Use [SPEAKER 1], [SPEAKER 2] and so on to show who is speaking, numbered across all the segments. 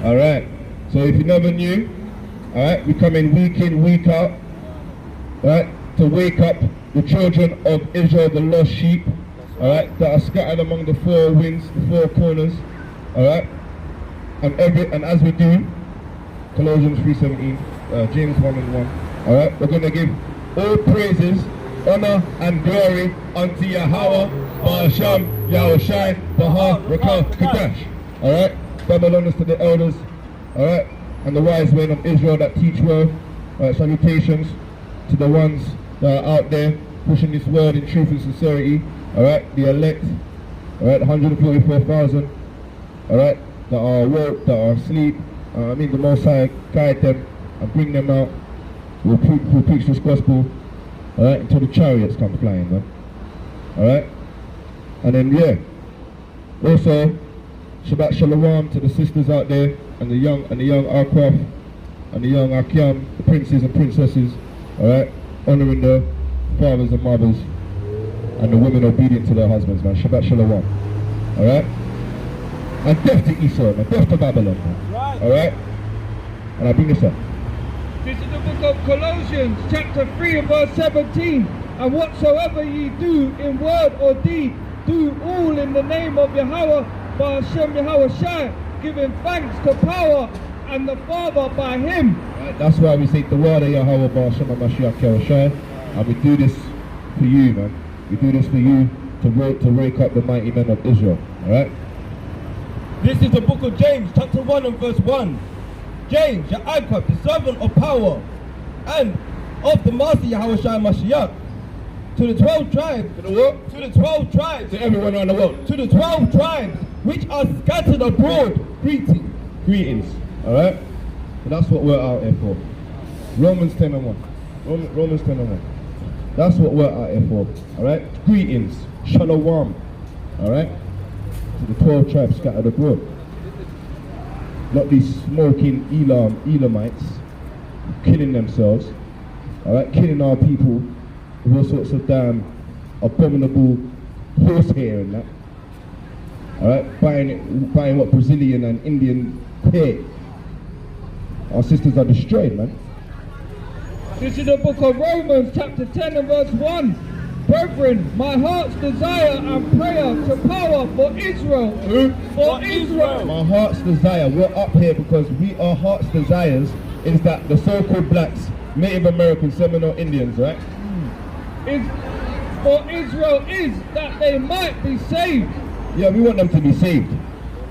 [SPEAKER 1] Alright, so if you never knew, alright, we come in, week out, alright, to wake up the children of Israel, the lost sheep, alright, that are scattered among the four winds, the four corners, alright, and as we do, Colossians 3:17, James 1:1, alright, we're going to give all praises, honor and glory unto Yahweh, Ba'asham, Yahushai, Baha, Rakah, Kadash, alright, Babylonians to the elders, alright, and the wise men of Israel that teach well, salutations to the ones that are out there pushing this word in truth and sincerity, alright, the elect, alright, 144,000, alright, that are woke, that are asleep, the Most High guide them and bring them out. We'll preach this gospel, alright, until the chariots come flying, man. Alright? And then, yeah, also, Shabbat Shalom to the sisters out there, and the young Arkwaf, and the young Akiam, the princes and princesses, alright, honoring the fathers and mothers, and the women obedient to their husbands, man. Shabbat Shalom. Alright? And death to Esau, man. Death to Babylon, man.
[SPEAKER 2] Right.
[SPEAKER 1] Alright? And I bring this up.
[SPEAKER 2] This is the book of Colossians, chapter 3 and verse 17. And whatsoever ye do in word or deed, do all in the name of Yahweh, Ba'ashem Yahushai, giving thanks to power and the Father by him.
[SPEAKER 1] Right, that's why we say the word of Yahweh, Ba'ashem Yahushai. And we do this for you, man. We do this for you to wake up the mighty men of Israel. Alright?
[SPEAKER 3] This is the book of James, chapter 1 and verse 1. James, Ya'akab, the servant of power, and of the Master Yahushua Mashiach, to the 12 tribes.
[SPEAKER 1] To the what?
[SPEAKER 3] To the 12 tribes.
[SPEAKER 1] To everyone around the world.
[SPEAKER 3] To the 12 tribes, which are scattered abroad. Greetings.
[SPEAKER 1] Greetings. Alright? So that's what we're out here for. Romans 10 and 1. Romans 10 and 1. That's what we're out here for. Alright? Greetings. Shalom. Alright? To the 12 tribes scattered abroad. Not these smoking Elamites killing themselves, alright, killing our people with all sorts of damn abominable horsehair and that, alright, buying what Brazilian and Indian hair. Our sisters are destroyed, man.
[SPEAKER 2] This is the book of Romans, chapter 10 and verse 1. Brethren, my heart's desire and prayer to power for Israel. For Israel.
[SPEAKER 1] My heart's desire, we're up here because our heart's desires is that the so-called blacks, Native Americans, Seminole Indians, right?
[SPEAKER 2] For Israel is that they might be saved.
[SPEAKER 1] Yeah, we want them to be saved.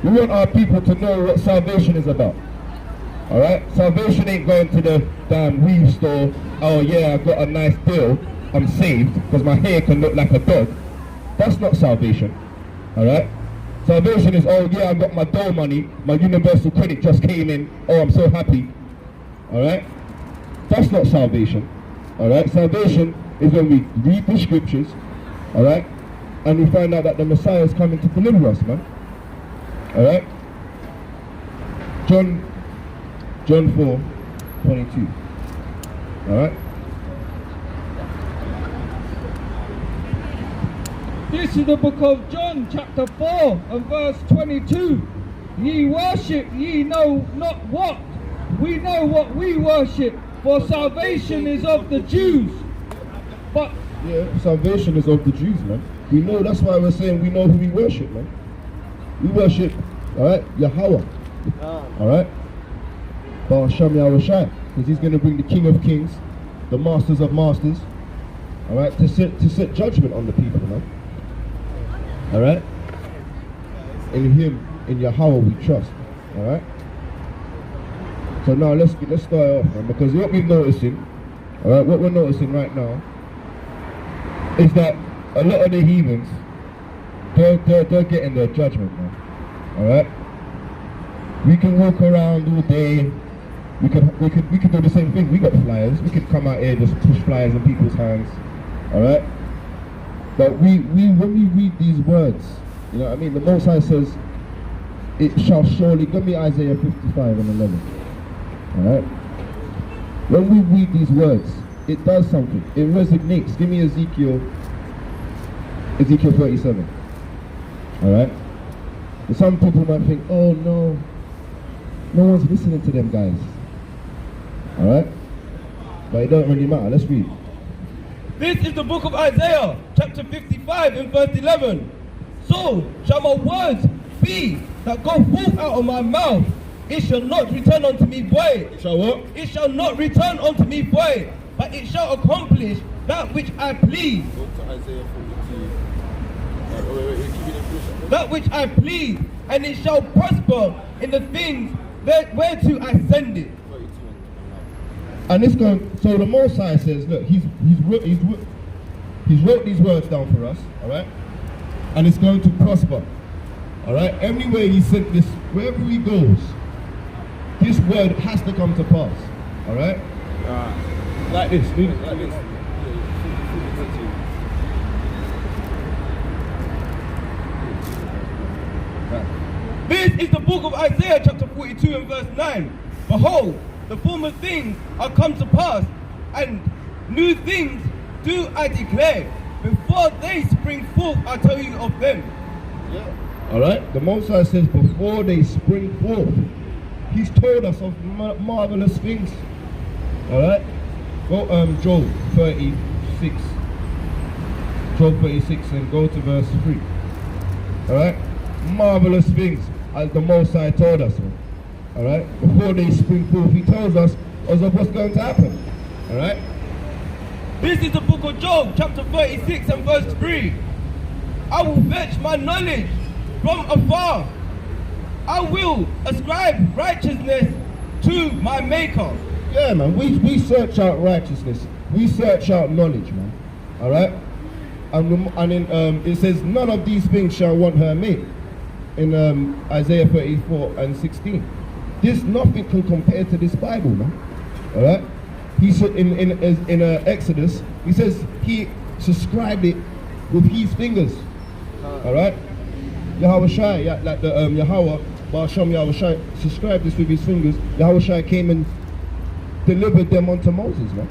[SPEAKER 1] We want our people to know what salvation is about. Alright? Salvation ain't going to the damn weave store. Oh yeah, I got a nice deal. I'm saved because my hair can look like a dog. That's not salvation. Alright? Salvation is, oh yeah, I got my dough money, my universal credit just came in, oh I'm so happy. Alright? That's not salvation. Alright? Salvation is when we read the scriptures, alright, and we find out that the Messiah is coming to deliver us, man. Alright? John 4:22. Alright?
[SPEAKER 2] This is the book of John, chapter 4 and verse 22. Ye worship, ye know not what. We know what we worship, for salvation is of the Jews. But
[SPEAKER 1] yeah, salvation is of the Jews, man. We know, that's why we're saying we know who we worship, man. We worship, alright, Yahweh. Alright? Ba'asham Yahushai. Because he's going to bring the King of Kings, the Masters of Masters, alright, to set judgment on the people, man. Alright? In him, in Yahweh we trust. Alright? So now let's start off, man, because what we're noticing, alright, what we're noticing right now is that a lot of the heathens, they're getting their judgment, man. Alright? We can walk around all day, we could do the same thing. We got flyers, we could come out here just push flyers in people's hands. Alright? But when we read these words, you know what I mean? The Most High says, it shall surely, give me Isaiah 55 and 11. Alright? When we read these words, it does something. It resonates. Give me Ezekiel 37. Alright? Some people might think, oh no, No one's listening to them guys. Alright? But it don't really matter. Let's read.
[SPEAKER 3] This is the book of Isaiah, chapter 55 and verse 11. So shall my words be that go forth out of my mouth. It shall not return unto me void.
[SPEAKER 1] Shall what?
[SPEAKER 3] It shall not return unto me void, but it shall accomplish that which I please.
[SPEAKER 4] Go to Isaiah 42. Keep it in English.
[SPEAKER 3] That which I please, and it shall prosper in the things whereto I send it.
[SPEAKER 4] 42.
[SPEAKER 1] And it's going. So the Most High says, look, he's wrote these words down for us. All right, and it's going to prosper. All right. Everywhere he sent this, wherever he goes, this word has to come to pass. All right. Like this. Read it like this.
[SPEAKER 3] This is the book of Isaiah chapter 42 and verse 9. Behold, the former things are come to pass, and new things do I declare. Before they spring forth, I tell you of them.
[SPEAKER 4] Yeah.
[SPEAKER 1] Alright, the Most High says before they spring forth, he's told us of marvelous things. Alright, go Job 36. Job 36 and go to verse 3. Alright, marvelous things as the Most High told us. Alright, before they spring forth, he tells us of what's going to happen. Alright.
[SPEAKER 3] This is the book of Job, chapter 36 and verse 3. I will fetch my knowledge from afar. I will ascribe righteousness to my Maker.
[SPEAKER 1] Yeah, man, we search out righteousness. We search out knowledge, man. Alright? And in, it says, none of these things shall want her mate. In Isaiah 34 and 16. This nothing can compare to this Bible, man. Alright? He said in Exodus, he says he subscribed it with his fingers. Alright? Yahweh Shai, like the Yahweh, Ba'asham Yahweh Shai, subscribed this with his fingers. Yahweh Shai came and delivered them unto Moses, man.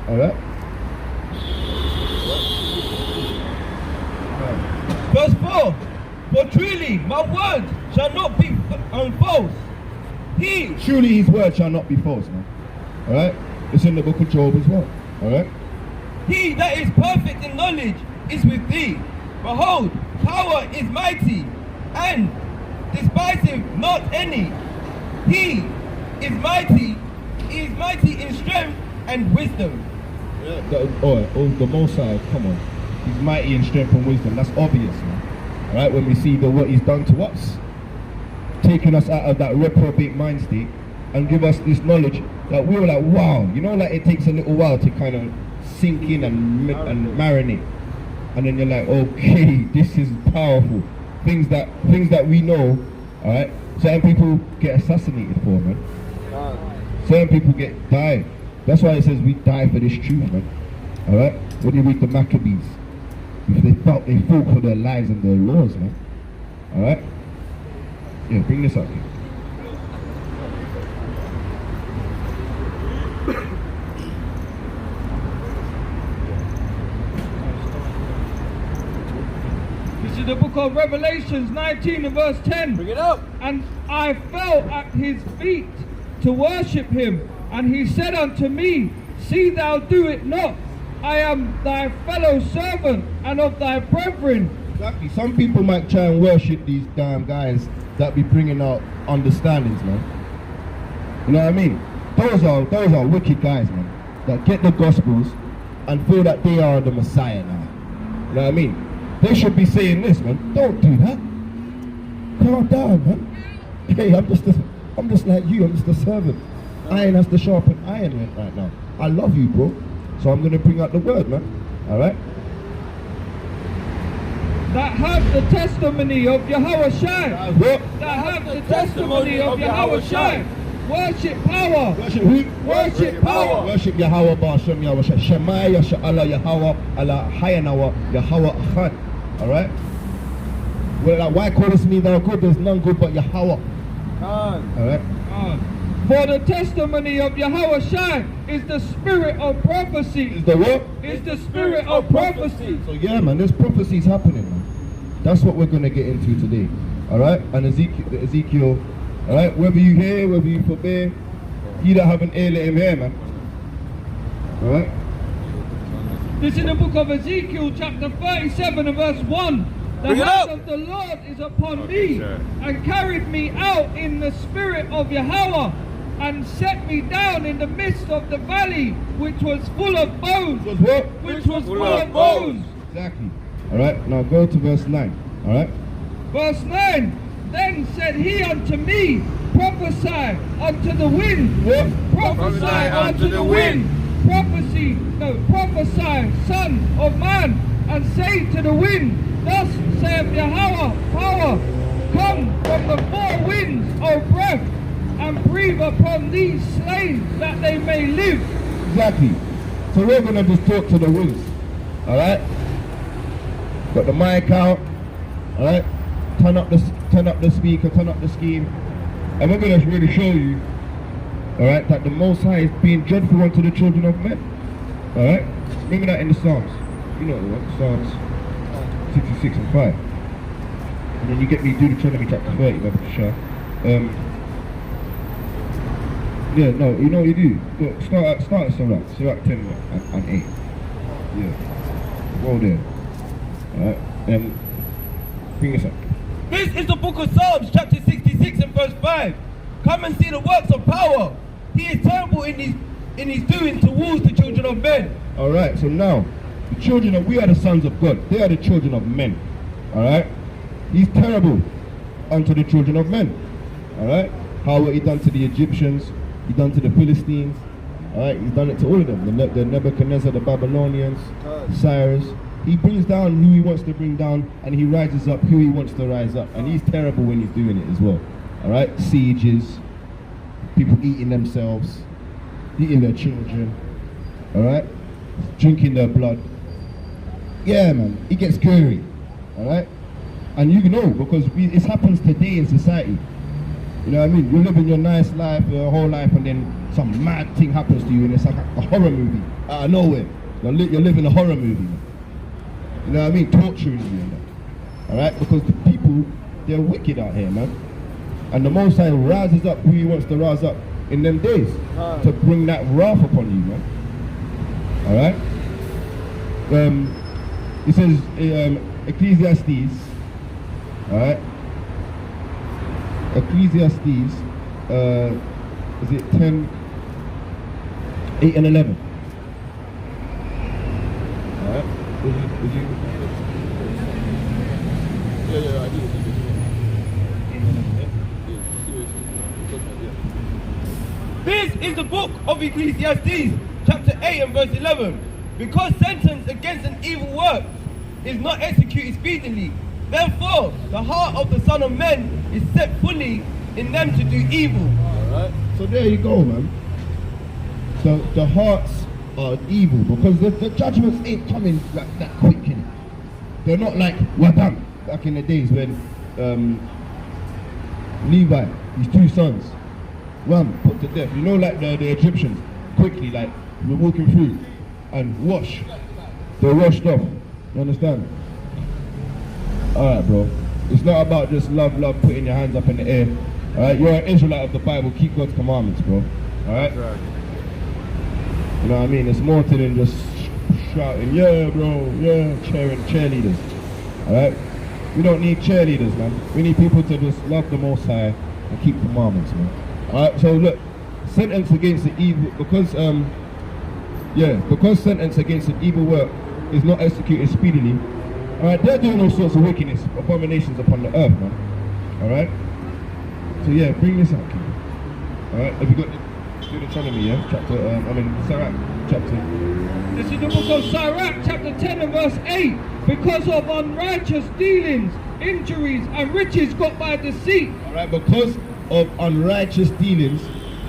[SPEAKER 1] Alright?
[SPEAKER 3] Verse 4. For truly my word shall not be false.
[SPEAKER 1] Surely his word shall not be false, man. Alright? It's in the book of Job as well. Alright?
[SPEAKER 3] He that is perfect in knowledge is with thee. Behold, power is mighty, and despiseth not any. He is mighty in strength and wisdom.
[SPEAKER 1] Yeah. The Most High, come on. He's mighty in strength and wisdom. That's obvious, man. Alright, when we see what he's done to us, taking us out of that reprobate mind state and give us this knowledge that we were like, wow, you know, like it takes a little while to kind of sink in and marinate, and then you're like, okay, this is powerful. Things that we know, all right. Certain people get assassinated for, man. Certain people get died. That's why it says we die for this truth, man. All right. When you read the Maccabees, if they fought for their lives and their laws, man. All right. Yeah, bring this up.
[SPEAKER 2] This is the book of Revelations 19 and verse 10.
[SPEAKER 3] Bring it up.
[SPEAKER 2] And I fell at his feet to worship him. And he said unto me, see thou do it not. I am thy fellow servant and of thy brethren.
[SPEAKER 1] Exactly. Some people might try and worship these damn guys that be bringing out understandings, man. You know what I mean? Those are wicked guys, man. That get the Gospels and feel that they are the Messiah now. You know what I mean? They should be saying this, man. Don't do that. Calm down, man. Hey, I'm just like you. I'm just a servant. Iron has to sharpen iron right now. I love you, bro. So I'm going to bring out the word, man. All right?
[SPEAKER 2] That have the testimony of Yahweh Shai.
[SPEAKER 1] What?
[SPEAKER 2] That have the testimony of Yahweh Shai. Worship power.
[SPEAKER 1] Worship who?
[SPEAKER 2] Worship power.
[SPEAKER 1] Worship Yahweh Ba'asham Yahweh Shai. Shemaya Sha'ala Yahweh Ala Hayanawa Yahweh Achad. All right? Well, like, why callest me thou good? There's none good but Yahweh. All right?
[SPEAKER 2] For the testimony of Yahweh Shai is the spirit of prophecy.
[SPEAKER 1] Is the what?
[SPEAKER 2] Is the spirit of prophecy.
[SPEAKER 1] So yeah, man, there's prophecies happening, man. That's what we're going to get into today. All right? And Ezekiel Alright, whether you hear, whether you forbear, he that have an ear, let him hear, man. Alright?
[SPEAKER 2] This is the book of Ezekiel, chapter 37 and verse 1. The
[SPEAKER 3] Bring it
[SPEAKER 2] hand
[SPEAKER 3] up.
[SPEAKER 2] of the Lord is upon me,
[SPEAKER 4] sir.
[SPEAKER 2] and carried me out in the spirit of Yahweh, and set me down in the midst of the valley, which was full of bones.
[SPEAKER 1] Was what?
[SPEAKER 2] Which was full of bones.
[SPEAKER 1] Exactly. Alright, now go to verse 9. Alright?
[SPEAKER 2] Verse 9. Then said he unto me, prophesy unto the wind.
[SPEAKER 1] What?
[SPEAKER 2] Prophesy unto the wind. Prophesy, son of man, and say to the wind, thus saith Yahweh, power, come from the four winds, O breath, and breathe upon these slain, that they may live.
[SPEAKER 1] Exactly. So we're gonna just talk to the winds. Alright? Got the mic out. Alright? Turn up the speaker, turn up the scheme. And we're gonna really show you, alright, that the Most High is being dreadful unto the children of men. Alright? Remember that in the Psalms. You know what? Psalms 66 and 5. And then you get me Deuteronomy chapter 30, Brother Shah. Yeah, no, you know what you do? Go, start at Surah 10 and 8. Yeah. Go there. Alright, bring this up.
[SPEAKER 3] This is the book of Psalms, chapter 66 and verse 5. Come and see the works of power. He is terrible in his doing towards the children of men.
[SPEAKER 1] Alright, so now, we are the sons of God. They are the children of men. Alright? He's terrible unto the children of men. Alright? How what he done to the Egyptians, he done to the Philistines. Alright? He's done it to all of them. The Nebuchadnezzar, the Babylonians, Cyrus. He brings down who he wants to bring down, and he rises up who he wants to rise up. And he's terrible when he's doing it as well. Alright? Sieges, people eating themselves, eating their children. Alright? Drinking their blood. Yeah, man, it gets scary. Alright? And you know, because it happens today in society. You know what I mean? You're living your nice life, your whole life, and then some mad thing happens to you, and it's like a horror movie out of nowhere. You're living a horror movie. Man. You know what I mean? Torturing you and that. Alright? Because the people, they're wicked out here, man. And the Most High rises up who he wants to rise up in them days to bring that wrath upon you, man. Alright? It says Ecclesiastes, alright? Ecclesiastes, is it 10, 8 and 11? Alright? Would you?
[SPEAKER 4] Yeah, I do.
[SPEAKER 3] This is the book of Ecclesiastes, chapter 8 and verse 11. Because sentence against an evil work is not executed speedily, therefore the heart of the Son of Man is set fully in them to do evil.
[SPEAKER 1] Alright, so there you go, man. So the hearts are evil because the judgments ain't coming like that quick, innit? They're not like, we're done. Back in the days when Levi, his two sons, one put to death. You know, like the Egyptians, quickly, like, we're walking through and wash. They're washed off. You understand? Alright, bro. It's not about just love, putting your hands up in the air. Alright, you're an Israelite of the Bible. Keep God's commandments, bro. Alright? You know what I mean? It's more to than just shouting, yeah, bro, yeah, cheerleaders. Alright? We don't need cheerleaders, man. We need people to just love the Most High and keep commandments, man. Alright, so look, sentence against the evil, because sentence against an evil work is not executed speedily. Alright, they're doing all sorts of wickedness, abominations upon the earth, man. Alright? So yeah, bring this out, kid. Alright, have you got Deuteronomy, yeah? Sirach, chapter.
[SPEAKER 2] This is the book of Sirach, chapter 10 and verse 8. Because of unrighteous dealings, injuries, and riches got by deceit.
[SPEAKER 1] Alright, because of unrighteous dealings,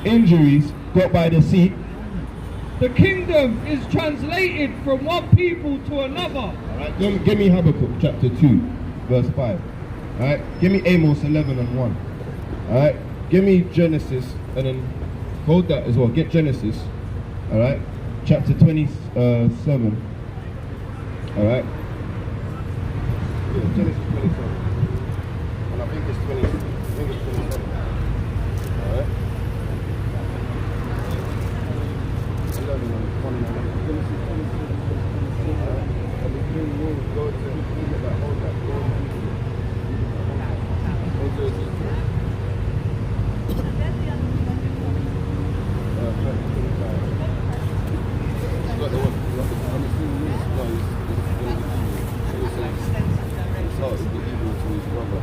[SPEAKER 1] injuries got by deceit,
[SPEAKER 2] the kingdom is translated from one people to another.
[SPEAKER 1] Alright, give me Habakkuk chapter 2, verse 5. Alright, give me Amos 11 and 1. Alright, give me Genesis, and then hold that as well. Get Genesis, alright, chapter 27. Alright. Yeah, Genesis 27. And I think it's 27.
[SPEAKER 4] Alright? 11 and 29. Go to get that whole that go to got the one. I'm assuming this guy is the evil to his brother.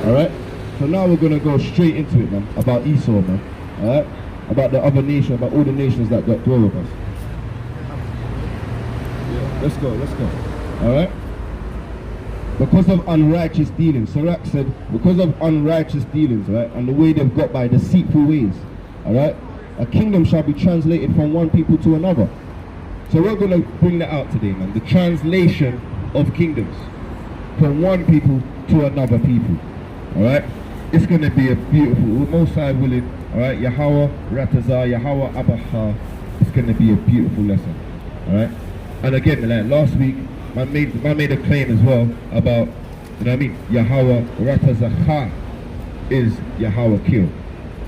[SPEAKER 1] Alright? So now we're gonna go straight into it, man, about Esau, man. Alright? About the other nation, about all the nations that got dwell with us. Yeah, let's go. Alright? Because of unrighteous dealings, Sirach said, because of unrighteous dealings, right, and the way they've got by deceitful ways, alright, a kingdom shall be translated from one people to another. So we're going to bring that out today, man, the translation of kingdoms from one people to another people, alright. It's going to be a beautiful, Most High willing, alright, Yahweh Ratazah, Yahweh Abaha, it's going to be a beautiful lesson, alright. And again, like last week, I made a claim as well about, you know what I mean, Yahweh Ratazah is Yahweh kill.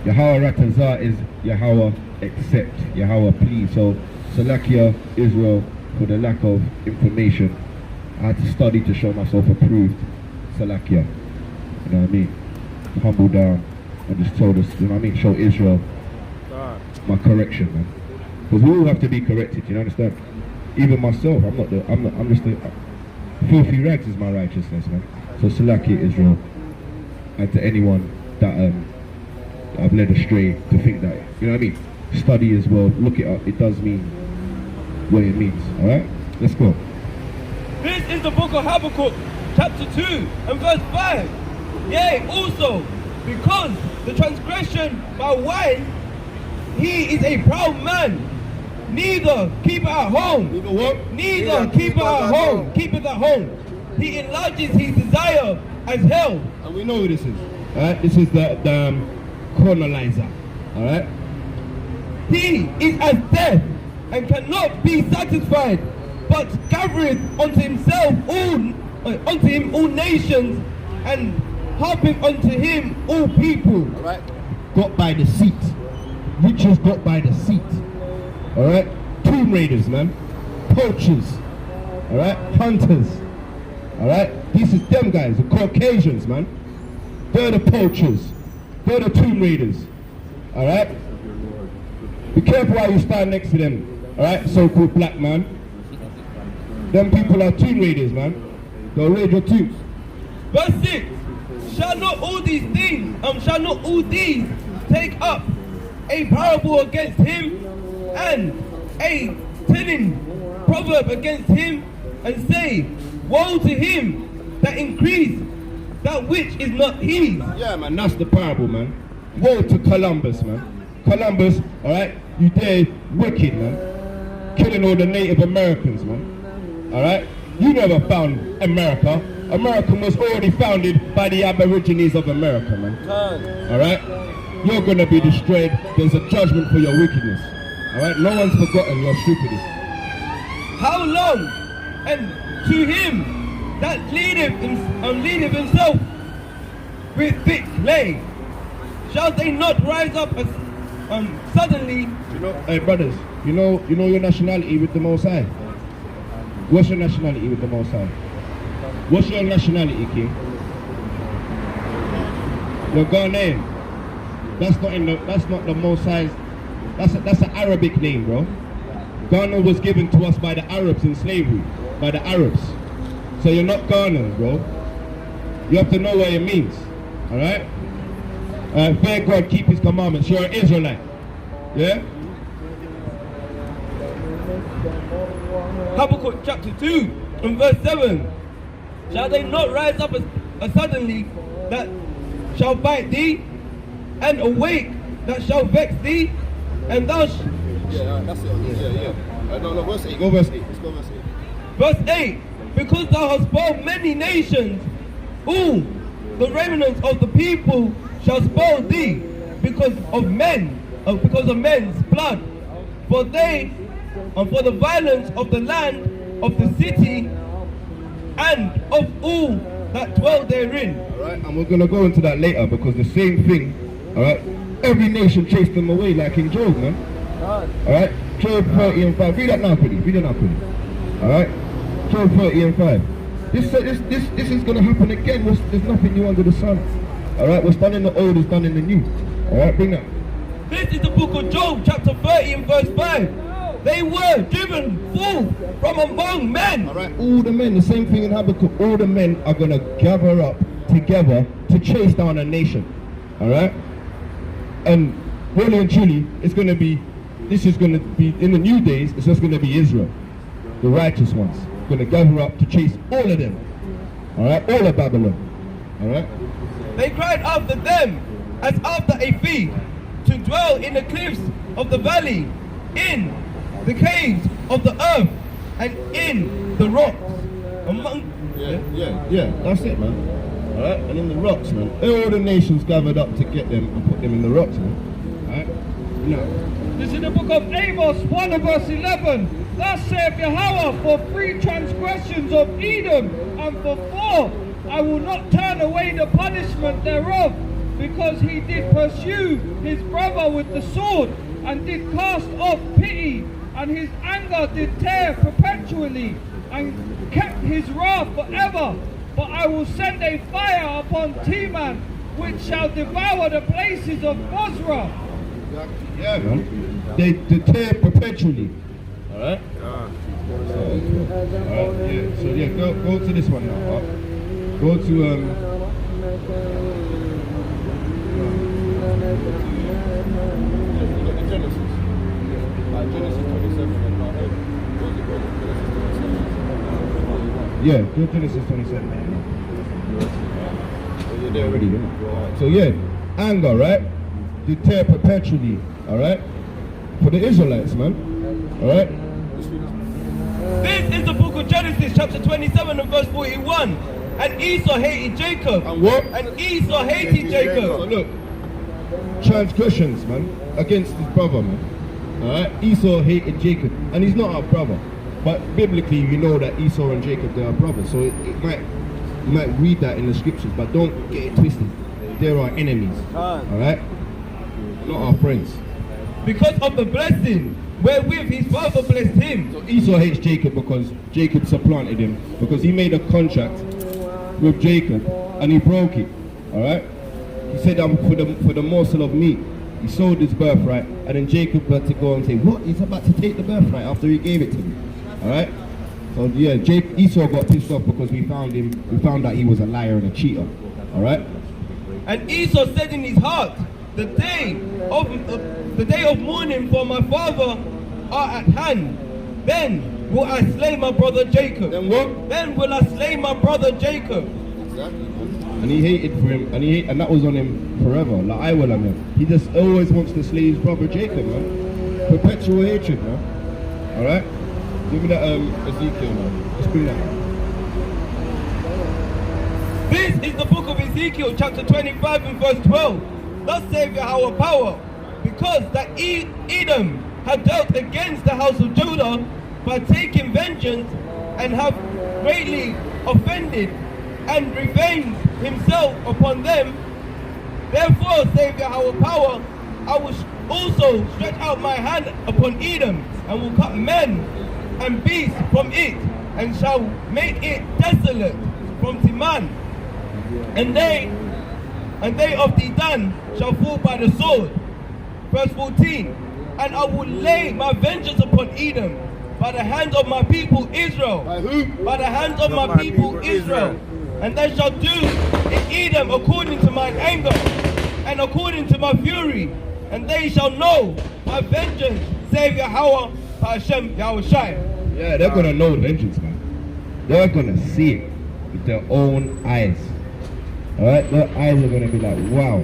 [SPEAKER 1] Yahweh Ratazah is Yahweh accept, Yahweh please. So Salakia, Israel, for the lack of information, I had to study to show myself approved. Salakia, you know what I mean? Humble down and just told us, you know what I mean, show Israel my correction, man. Because we all have to be corrected, you understand? Even myself, I'm just filthy rags is my righteousness, man. So Salakia Israel, and to anyone that I've led astray to think that, you know what I mean? Study as well, look it up, it does mean what it means, alright? Let's go.
[SPEAKER 3] This is the book of Habakkuk, chapter 2 and verse 5. Yea, also, because the transgression by wine, he is a proud man, neither keep it at home.
[SPEAKER 4] Neither what?
[SPEAKER 3] Neither keep it at home. Keep it at home. He enlarges his desire as hell.
[SPEAKER 1] And we know who this is, alright? This is the colonizer, alright?
[SPEAKER 3] He is as death and cannot be satisfied, but gathereth unto him all nations, and harpeth unto him all people.
[SPEAKER 1] Alright? Got by deceit. Riches got by deceit. Alright? Tomb raiders, man. Poachers. Alright? Hunters. Alright? These is them guys, the Caucasians, man. They're the poachers. They're the tomb raiders. Alright? Be careful how you stand next to them. Alright? So-called black man. Them people are tomb raiders, man. They'll raid your tombs.
[SPEAKER 3] Verse 6. Shall not all these take up a parable against him, and a telling proverb against him, and say, woe to him that increase that which is not his.
[SPEAKER 1] Yeah, man, that's the parable, man. Woe to Columbus, man. Columbus, alright, you dare wicked, man. Killing all the Native Americans, man. Alright? You never found America. America was already founded by the Aborigines of America, man. Alright? You're gonna be destroyed. There's a judgment for your wickedness. Alright? No one's forgotten your stupidness.
[SPEAKER 3] How long? And to him that leadeth himself with thick clay, shall they not rise up as suddenly?
[SPEAKER 1] You know, hey brothers, you know your nationality with the Most High? What's your nationality with the Most High? What's your nationality, King? You're Ghanaian. That's not the Most High's. That's an Arabic name, bro. Ghana was given to us by the Arabs in slavery, by the Arabs. So you're not Ghanaian, bro. You have to know what it means. Alright? Fear God, keep his commandments. You're an Israelite. Yeah?
[SPEAKER 3] Habakkuk chapter 2 and verse 7. Shall they not rise up as suddenly that shall bite thee, and awake that shall vex thee, and thou
[SPEAKER 4] Yeah, that's it. Yeah. No, verse 8. Go verse 8. Let's go verse 8.
[SPEAKER 3] Verse 8. Because thou hast spoiled many nations, all the remnants of the people shall spoil thee, because of men's blood. For they and for the violence of the land, of the city, and of all that dwell therein.
[SPEAKER 1] Alright, and we're going to go into that later because the same thing, alright, every nation chased them away like in Job, man. Alright, Job 30 and 5. Read that now, quickly. Read it now, quickly. Alright, Job 30 and 5. This is going to happen again. There's nothing new under the sun. Alright, what's done in the old is done in the new. Alright, bring that.
[SPEAKER 3] This is the book of Job, chapter 30 and verse 5. They were driven forth from among men.
[SPEAKER 1] Alright, all the men, the same thing in Habakkuk, all the men are going to gather up together to chase down a nation. Alright? And really and truly, this is going to be, in the new days, it's just going to be Israel. The righteous ones. Going to gather up to chase all of them. Alright? All of Babylon. Alright?
[SPEAKER 3] They cried after them as after a thief, to dwell in the cliffs of the valley, in the caves of the earth, and in the rocks.
[SPEAKER 1] Yeah, that's it, man. Alright? And in the rocks, man. All the nations gathered up to get them and put them in the rocks, man. Alright? Now.
[SPEAKER 2] This is the book of Amos 1 and verse 11. Thus saith Yahweh, for 3 transgressions of Edom, and for 4, I will not turn away the punishment thereof, because he did pursue his brother with the sword, and did cast off pity, and his anger did tear perpetually, and kept his wrath forever. But I will send a fire upon Teman, which shall devour the places of Bozrah.
[SPEAKER 1] Yeah, man. They tear perpetually. Alright? So yeah, go to this one now. Go to
[SPEAKER 4] Genesis. Genesis 27 and not 8.
[SPEAKER 1] yeah, go to Genesis 27. You're there already, yeah. So yeah, anger, right? They tear perpetually, alright? For the Israelites, man. Alright?
[SPEAKER 3] This is the book of Genesis, chapter 27 and verse 41. And Esau hated Jacob.
[SPEAKER 1] And what?
[SPEAKER 3] And Esau hated Jacob.
[SPEAKER 1] So look, transgressions, man, against his brother, man. Alright? Esau hated Jacob. And he's not our brother. But biblically, you know that Esau and Jacob, they are brothers. So you might read that in the scriptures, but don't get it twisted. They're our enemies. Alright? Not our friends.
[SPEAKER 3] Because of the blessing wherewith his father blessed him.
[SPEAKER 1] So Esau hates Jacob because Jacob supplanted him. Because he made a contract with Jacob and he broke it. Alright? He said, for the morsel of meat. He sold his birthright, and then Jacob had to go and say, what? He's about to take the birthright after he gave it to me. Alright? So yeah, Esau got pissed off because we found out he was a liar and a cheater. Alright?
[SPEAKER 3] And Esau said in his heart, the day of mourning for my father are at hand. Then will I slay my brother Jacob.
[SPEAKER 1] Then what?
[SPEAKER 3] Then will I slay my brother Jacob.
[SPEAKER 4] Exactly.
[SPEAKER 1] And he hated for him, and that was on him forever, like I will on him. He just always wants to slay his brother Jacob, man. Perpetual hatred, man. Alright? Give me that Ezekiel, man. Let's bring that.
[SPEAKER 3] This is the book of Ezekiel, chapter 25 and verse 12. Thus saith Yahweh power, because that Edom had dealt against the house of Judah by taking vengeance, and have greatly offended and revenged himself upon them. Therefore saith Yahweh power, I will also stretch out my hand upon Edom, and will cut men and beasts from it, and shall make it desolate from Teman. And they of Dedan shall fall by the sword. Verse 14. And I will lay my vengeance upon Edom by the hand of my people Israel.
[SPEAKER 4] By who?
[SPEAKER 3] By the hand of my people Israel. And they shall do in Edom according to mine anger and according to my fury. And they shall know my vengeance, save Yahweh, Hashem, Yahushai.
[SPEAKER 1] Yeah, they're gonna know vengeance, man. They're gonna see it with their own eyes. Alright, their eyes are gonna be like, wow,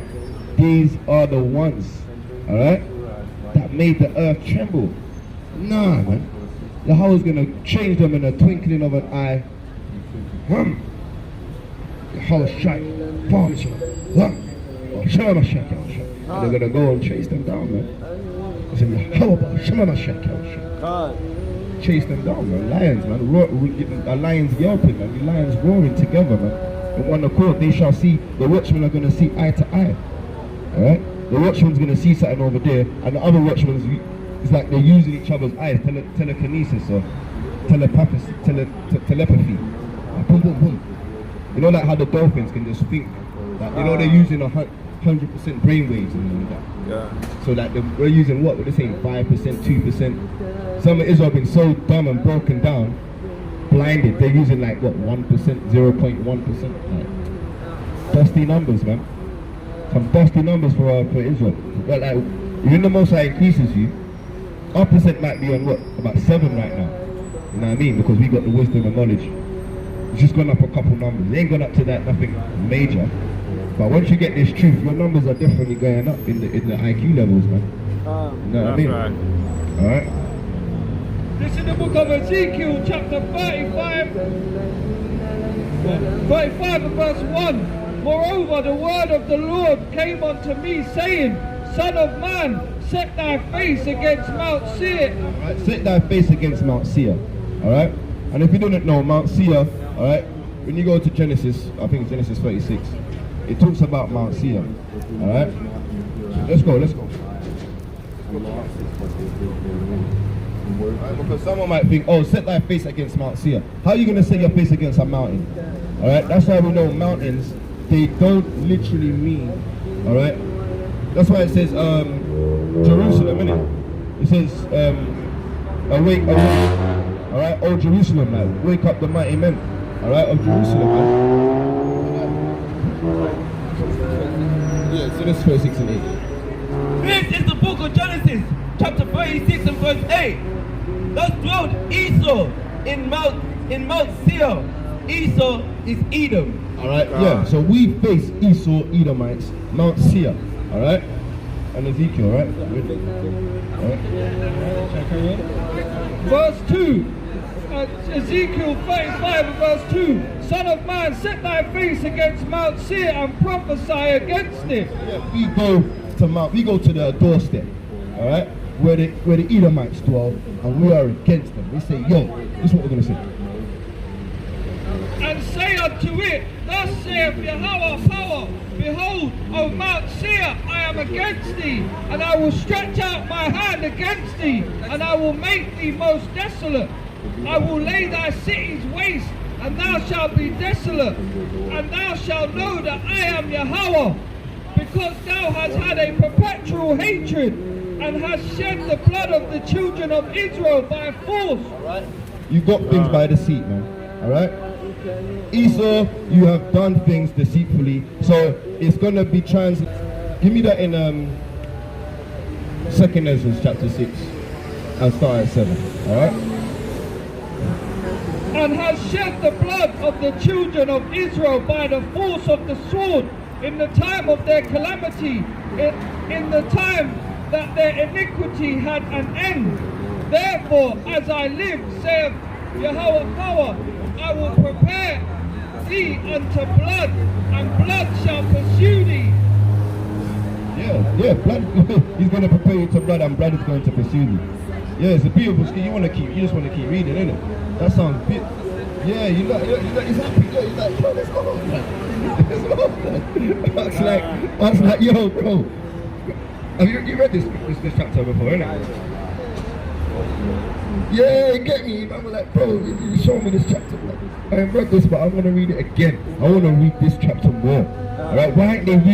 [SPEAKER 1] these are the ones, alright, that made the earth tremble. Nah, man. Yahweh's gonna change them in a twinkling of an eye. Yahushai, and they're gonna go and chase them down, man. How about chase them down, man. Lions, man. The lions yelping, man. The lions roaring together, man. In one accord, they shall see. The watchmen are going to see eye to eye. Alright? The watchman's going to see something over there, and the other watchman's, it's like they're using each other's eyes, telekinesis or telepathy. Boom, boom, boom. You know, like how the dolphins can just think. Like, you know, they're using 100% brainwaves and all that.
[SPEAKER 4] Yeah.
[SPEAKER 1] So like we're using what? We're saying 5%, 2%. Some of Israel have been so dumb and broken down, blinded. They're using like what? 1%, 0.1%. Like, dusty numbers, man. Some dusty numbers for Israel. But like, even the Most High increases you, our percent might be on what? About 7 right now. You know what I mean? Because we got the wisdom and knowledge. It's just gone up a couple numbers. It ain't gone up to that, nothing major. But once you get this truth, your numbers are definitely going up in the IQ levels, man. You know what I mean? Right. Alright?
[SPEAKER 2] This is the book of Ezekiel, chapter 35 and verse 1. Moreover, the word of the Lord came unto me, saying, Son of man, set thy face against Mount Seir.
[SPEAKER 1] Alright, set thy face against Mount Seir. Alright? And if you don't know, Mount Seir, alright, when you go to Genesis, I think it's Genesis 36, it talks about Mount Seir. Alright? Let's go. Right, because someone might think, oh, set thy face against Mount Seir. How are you going to set your face against a mountain? Alright? That's why we know mountains, they don't literally mean, alright? That's why it says, Jerusalem, innit? It says, awake, alright? Oh, Jerusalem, man. Wake up the mighty men, alright? Of Jerusalem, man. Yeah, so this is 36 and 8.
[SPEAKER 3] This is the book of Genesis, chapter 36 and verse 8. Thus dwelt Esau in Mount Seir. Esau is Edom.
[SPEAKER 1] Alright, yeah, so we face Esau, Edomites, Mount Seir. Alright? And Ezekiel, alright?
[SPEAKER 2] Verse 2. Ezekiel 35 and verse 2. Son of man, set thy face against Mount Seir and prophesy against it.
[SPEAKER 1] Yeah, we go to the doorstep, alright? Where the Edomites dwell, and we are against them. We say, yo, this is what we're gonna say.
[SPEAKER 2] And say unto it, Thus saith Yahweh power, Behold, O Mount Seir, I am against thee, and I will stretch out my hand against thee, and I will make thee most desolate. I will lay thy cities waste, and thou shalt be desolate, and thou shalt know that I am Yahweh, because thou hast had a perpetual hatred, and hast shed the blood of the children of Israel by force.
[SPEAKER 1] Alright? You got things by deceit, man. Alright? Esau, you have done things deceitfully, so it's gonna be translated. Give me that in 2nd Ezra chapter 6. I'll start at 7. Alright?
[SPEAKER 2] And has shed the blood of the children of Israel by the force of the sword in the time of their calamity, in the time that their iniquity had an end. Therefore, as I live, saith Yahweh power, I will prepare thee unto blood, and blood shall pursue thee.
[SPEAKER 1] Yeah, blood. He's going to prepare you to blood, and blood is going to pursue thee. Yeah, it's a beautiful skin. You just want to keep reading, innit? That sounds bit. Yeah, he's happy. Yeah, he's like, bro, let's go. Let's go. Mark's like, yo, bro. Have you read this chapter before, innit? Yeah, you get me. I was like, bro, you showed me this chapter. I haven't read this, but I'm gonna read it again. I wanna read this chapter more. Alright, why didn't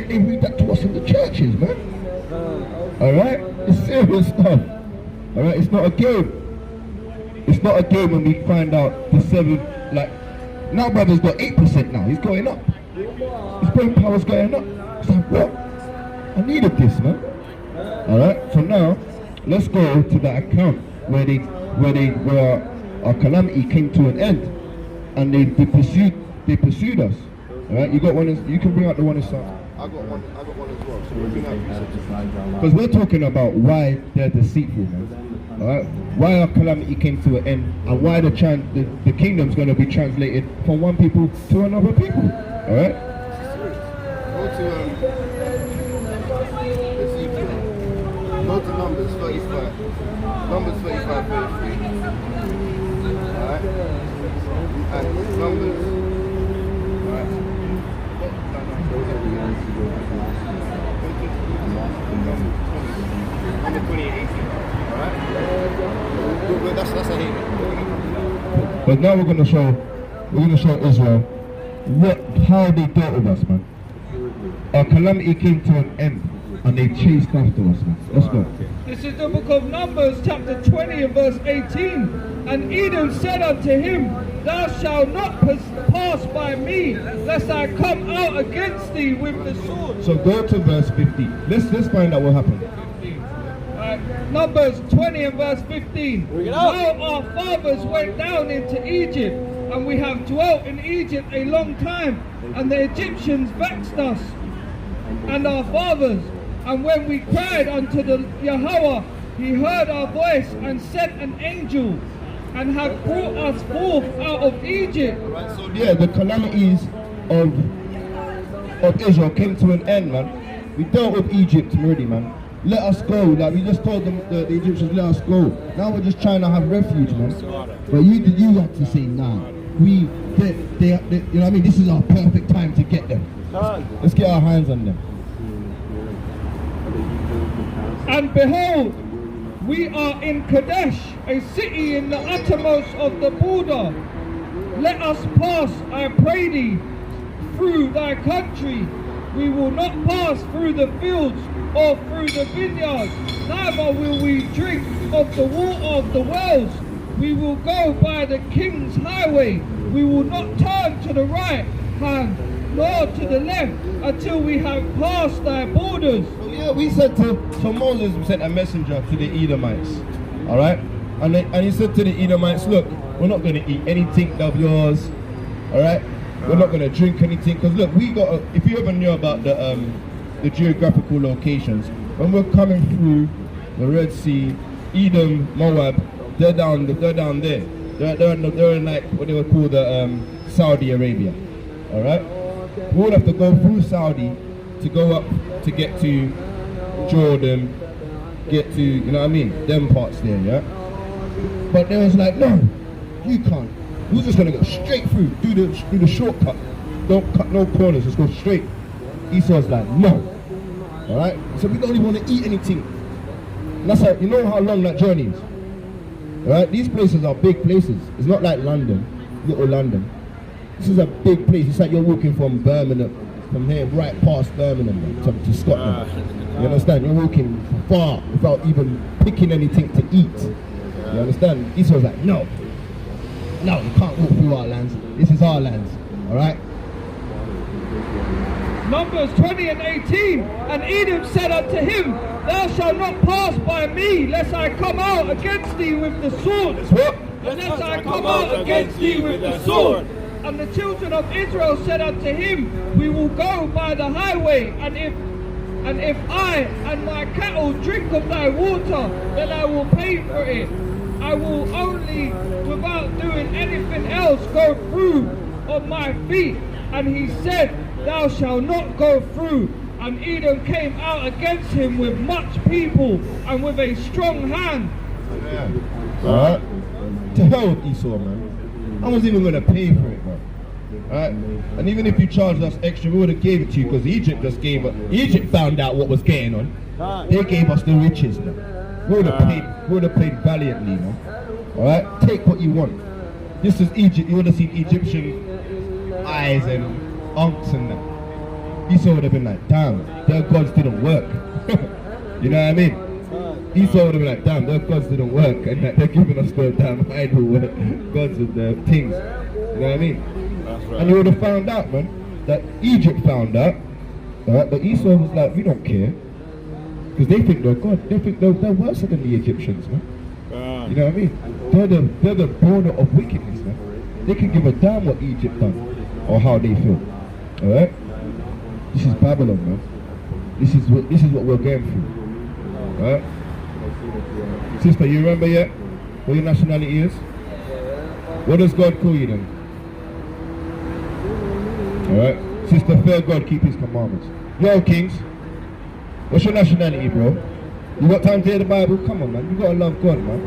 [SPEAKER 1] they read that to us in the churches, man? Alright? It's serious stuff. Alright, it's not a game. It's not a game when we find out the 7, like, now brother's got 8% now. He's going up. His brain power's going up. It's like, what? I needed this, man. Alright, so now, let's go to that account where our calamity came to an end, and they pursued us. All right, you got one. You can bring out the one inside.
[SPEAKER 4] I got one as well. So we'll bring out
[SPEAKER 1] because we're talking about why they're deceitful, man. All right, why our calamity came to an end, and why the kingdom's going to be translated from one people to another people. All right.
[SPEAKER 4] Go to Numbers 35. Numbers 35, 33. Alright? And Numbers. Alright? Number 28, 18. Alright? That's a hit.
[SPEAKER 1] But now we're gonna show Israel how they dealt with us, man. Our calamity came to an end and they chased after us, man. Let's go.
[SPEAKER 2] This is the book of Numbers, chapter 20 and verse 18. And Edom said unto him, Thou shalt not pass by me, lest I come out against thee with the sword.
[SPEAKER 1] So go to verse 15. Let's find out what happened.
[SPEAKER 2] Numbers 20 and verse 15. Now our fathers went down into Egypt, and we have dwelt in Egypt a long time, and the Egyptians vexed us and our fathers. And when we cried unto the Yahweh, he heard our voice and sent an angel, and hath brought us forth out of Egypt.
[SPEAKER 1] Right, so yeah, the calamities of Israel came to an end, man. We dealt with Egypt already, man. Let us go. Like we just told them, the Egyptians, let us go. Now we're just trying to have refuge, man.
[SPEAKER 5] But you had to say, nah. You know what I mean? This is our perfect time to get them.
[SPEAKER 1] Let's get our hands on them.
[SPEAKER 2] And behold, we are in Kadesh, a city in the uttermost of the border. Let us pass, I pray thee, through thy country. We will not pass through the fields or through the vineyards, neither will we drink of the water of the wells. We will go by the king's highway. We will not turn to the right hand nor to the left until we have passed thy borders.
[SPEAKER 1] So yeah, we said so Moses sent a messenger to the Edomites, all right? And he said to the Edomites, look, we're not going to eat anything of yours, all right? We're not going to drink anything, because look, if you ever knew about the geographical locations, when we're coming through the Red Sea, Edom, Moab, they're down there. They're in like what they would call the Saudi Arabia, all right? We would have to go through Saudi to go up to get to Jordan, get to, you know what I mean, them parts there, yeah? But they was like, no, you can't. We're just gonna go straight through, do the shortcut. Don't cut no corners, just go straight. Esau's like, no. Alright? So we don't even want to eat anything. And that's how, you know how long that journey is. Alright? These places are big places. It's not like London, little London. This is a big place. It's like you're walking from Birmingham, from here right past Birmingham to Scotland. You understand? You're walking far without even picking anything to eat. You understand? Esau's like, no, you can't walk through our lands. This is our lands. Alright?
[SPEAKER 2] Numbers 20 and 18. And Edom said unto him, Thou shalt not pass by me, lest I come out against thee with the sword. Lest I come out against thee with the sword. And the children of Israel said unto him, We will go by the highway, and if I and my cattle drink of thy water, then I will pay for it. I will only, without doing anything else, go through on my feet. And he said, Thou shalt not go through. And Edom came out against him with much people and with a strong hand.
[SPEAKER 1] Yeah. Alright? To hell with Esau, man. I wasn't even going to pay for it, man. Alright? And even if you charged us extra, we would have gave it to you, because Egypt found out what was going on. They gave us the riches, man. We would have paid valiantly, man. Alright? Take what you want. This is Egypt. You would have seen Egyptian eyes and unks and that. Esau would have been like, damn, their gods didn't work. You know what I mean? Esau would have been like, damn, their gods didn't work, and that they're giving us the damn idol gods and the things. You know what I mean?
[SPEAKER 4] That's right.
[SPEAKER 1] And you would have found out, man, that Egypt found out, right? But Esau was like, we don't care. Because they think they're God. They think they're worse than the Egyptians, man. You know what I mean? They're the border of wickedness, man. They can give a damn what Egypt done or how they feel. Alright? This is Babylon, man. This is what we're going through. Alright? Sister, you remember yet what your nationality is? What does God call you then? Alright? Sister, fear God, keep his commandments. Yo, Kings, what's your nationality, bro? You got time to hear the Bible? Come on, man. You gotta love God, man.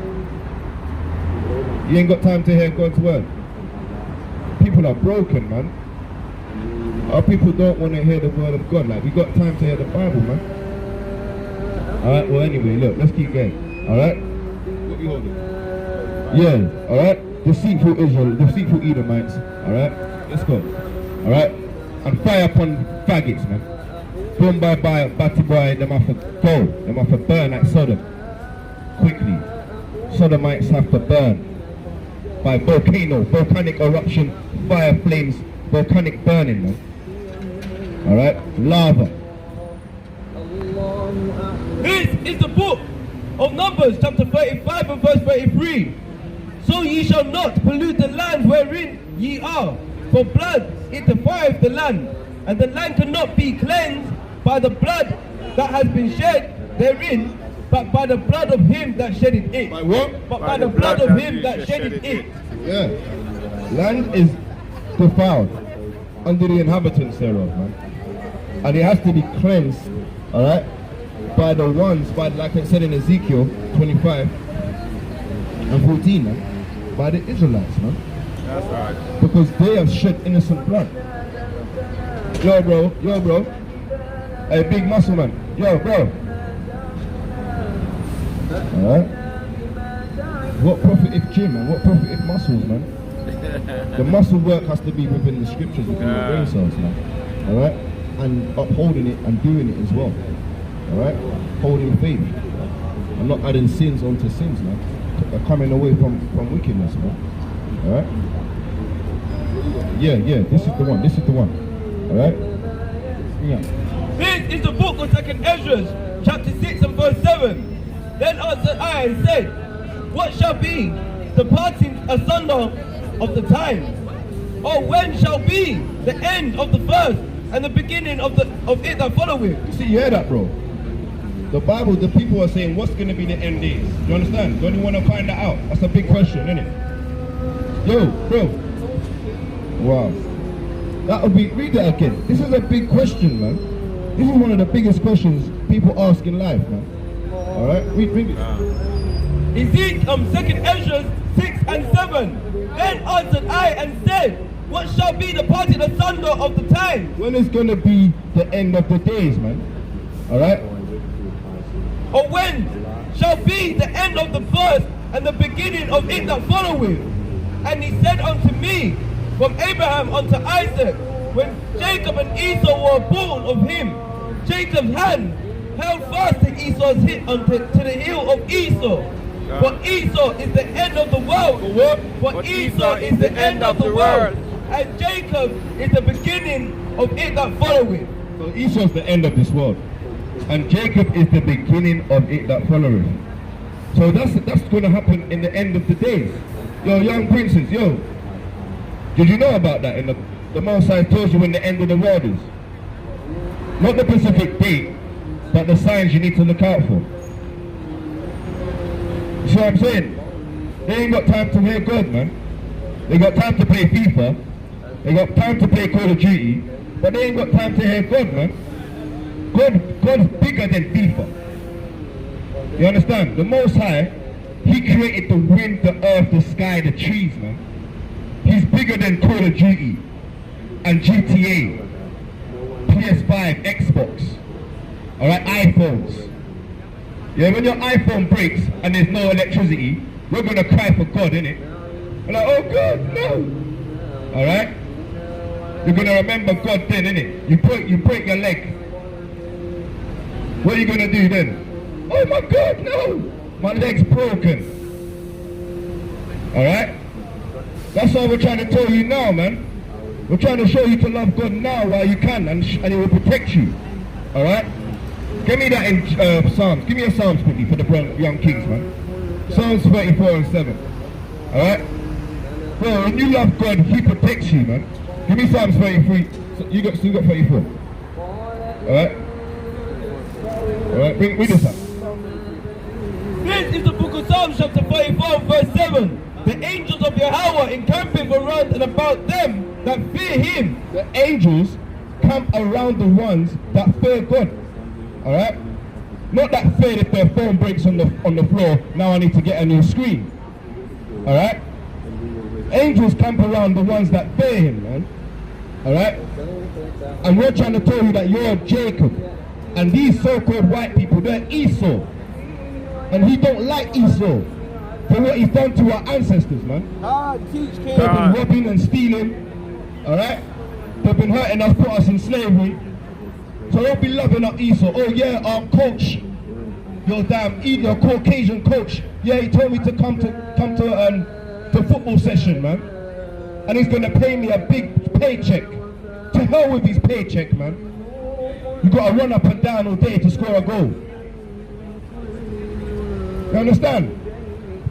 [SPEAKER 1] You ain't got time to hear God's word. People are broken, man. Our people don't want to hear the word of God. Like, we got time to hear the Bible, man. Alright, well anyway, look, let's keep going. Alright?
[SPEAKER 4] What you holding?
[SPEAKER 1] Yeah, alright? Deceitful Israel, deceitful Edomites. Alright? Let's go. Alright? And fire upon faggots, man. Boom, bye, batty boy, them have to go. Them have to burn like Sodom. Quickly. Sodomites have to burn. By volcano, volcanic eruption, fire flames, volcanic burning, man. Alright? Lava.
[SPEAKER 3] This is the book of Numbers, chapter 35 and verse 33. So ye shall not pollute the land wherein ye are, for blood it defileth the land, and the land cannot be cleansed by the blood that has been shed therein, but by the blood of him that shedded it.
[SPEAKER 4] By what?
[SPEAKER 3] But by the blood of him that shedded it.
[SPEAKER 1] Yeah. Land is defiled under the inhabitants thereof, man. And it has to be cleansed, alright, by the ones, like I said in Ezekiel 25 and 14, man, by the Israelites, man.
[SPEAKER 4] That's right.
[SPEAKER 1] Because they have shed innocent blood. Yo, bro. Hey, big muscle man. Yo, bro. Alright? What profit if gym, man? What profit if muscles, man? The muscle work has to be within the scriptures, within the brain cells, man. Alright? And upholding it and doing it as well. Alright? Holding faith. And not adding sins onto sins, man. Coming away from wickedness, man. Alright? Yeah, this is the one. Alright? Yeah.
[SPEAKER 3] This is the book of 2nd Ezra, chapter 6 and verse 7. Then answered I and said, what shall be the parting asunder of the time? Or when shall be the end of the first and the beginning of it that followeth?
[SPEAKER 1] See, you hear that, bro? The Bible, the people are saying, what's going to be the end days? You understand? Don't you want to find that out? That's a big question, isn't it? Yo, bro. Wow. That would be, read that again. This is a big question, man. This is one of the biggest questions people ask in life, man. Alright? Read it.
[SPEAKER 3] Ezekiel 2nd Ezra 6 and 7. Then answered I and said, what shall be the parting asunder of the time?
[SPEAKER 1] When is going to be the end of the days, man? Alright?
[SPEAKER 3] Or when shall be the end of the first and the beginning of it that followeth? And he said unto me, from Abraham unto Isaac, when Jacob and Esau were born of him, Jacob's hand held fast to Esau's hip to the heel of Esau. For Esau is the end of the world. For Esau is the end of the world. And Jacob is the beginning of it that followeth.
[SPEAKER 1] So Esau is the end of this world. And Jacob is the beginning of it that followeth. So that's going to happen in the end of the days. Yo, young princes, yo. Did you know about that? In the Most High tells you when the end of the world is. Not the specific date, but the signs you need to look out for. You see what I'm saying? They ain't got time to hear God, man. They got time to play FIFA. They got time to play Call of Duty. But they ain't got time to hear God, man. God's bigger than FIFA. You understand? The Most High, He created the wind, the earth, the sky, the trees, man. He's bigger than Call of Duty and GTA, PS5, Xbox, alright, iPhones. Yeah, when your iPhone breaks and there's no electricity, we're gonna cry for God, innit? We're like, oh God, no! Alright? You're gonna remember God then, innit? You break your leg. What are you gonna do then? Oh my God, no! My leg's broken. Alright? That's why we're trying to tell you now, man. We're trying to show you to love God now while you can, and He will protect you. Alright? Give me that in Psalms. Give me a Psalms quickly for the young kings, man. Psalms 34 and 7. Alright? Well, when you love God, He protects you, man. Give me Psalms 33. So you got 34. Alright? Alright, bring this up.
[SPEAKER 3] This is the book of Psalms chapter 34 verse 7. The angels of Yahweh encampeth around and about them that fear Him.
[SPEAKER 1] The angels camp around the ones that fear God. Alright? Not that fear if their phone breaks on the floor, now I need to get a new screen. Alright? Angels camp around the ones that fear him, man. Alright? And we're trying to tell you that you're Jacob. And these so-called white people, they're Esau. And he don't like Esau for what he's done to our ancestors, man. They've been robbing and stealing. Alright? They've been hurting us, put us in slavery. So don't be loving up Esau. Oh yeah, our coach, your Caucasian coach. Yeah, he told me to come to football session, man. And he's gonna pay me a big paycheck. To hell with his paycheck, man. You gotta run up and down all day to score a goal. You understand?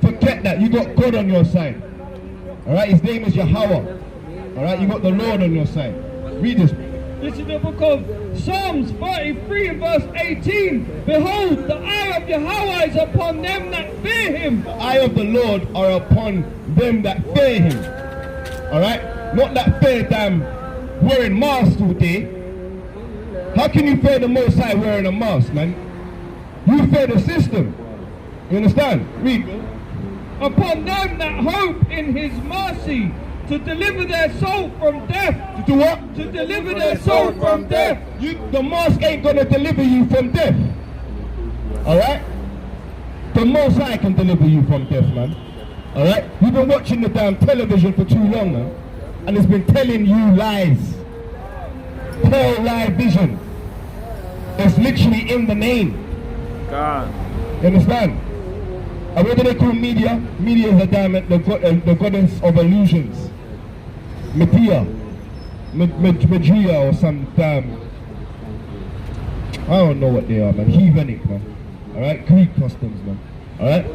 [SPEAKER 1] Forget that. You got God on your side. Alright, his name is Yahweh. Alright, you got the Lord on your side. Read this.
[SPEAKER 2] This is the book of Psalms 33 and verse 18. Behold, the eye of Yahweh is upon them that fear him.
[SPEAKER 1] The eye of the Lord are upon them that fear him. Alright? Not that fear them wearing masks all day. How can you fear the Most High wearing a mask, man? You fear the system. You understand? Read.
[SPEAKER 2] Upon them that hope in his mercy, to deliver their soul from death.
[SPEAKER 1] To do what?
[SPEAKER 2] To deliver their soul from death.
[SPEAKER 1] The mask ain't gonna deliver you from death. Alright? The Most High can deliver you from death, man. Alright? You've been watching the damn television for too long, man. And it's been telling you lies. Pearl Live Vision. It's literally in the name.
[SPEAKER 6] God.
[SPEAKER 1] You understand? And what do they call media? Media is the goddess of illusions. Medea. Medea or some damn... I don't know what they are, man. Heathenic, man. Alright? Greek customs, man. Alright?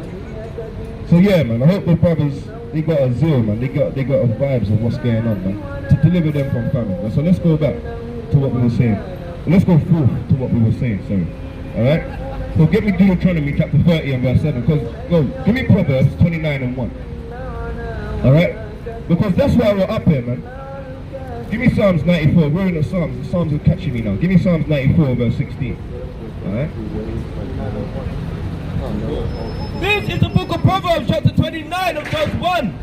[SPEAKER 1] So yeah, man, I hope the brothers, they got a zeal, man. They got a vibes of what's going on, man. To deliver them from famine. So let's go back to what we were saying. Let's go forth to what we were saying, sorry. Alright? So get me Deuteronomy chapter 30 and verse 7. Give me Proverbs 29 and 1. Alright? Because that's why we're up here, man. Give me Psalms 94. We're in the Psalms. The Psalms are catching me now. Give me Psalms 94 verse 16. Alright?
[SPEAKER 3] This is the book of Proverbs chapter 29 and verse 1.